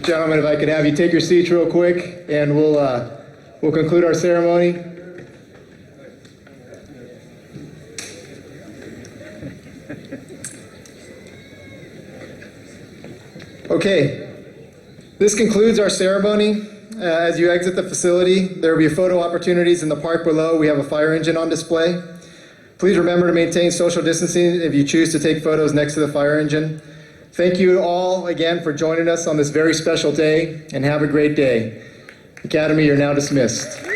Gentlemen, if I could have you take your seats real quick, and we'll conclude our ceremony. Okay, this concludes our ceremony. As you exit the facility, there will be photo opportunities in the park below. We have a fire engine on display. Please remember to maintain social distancing if you choose to take photos next to the fire engine. Thank you all again for joining us on this very special day, and have a great day. Academy, you're now dismissed.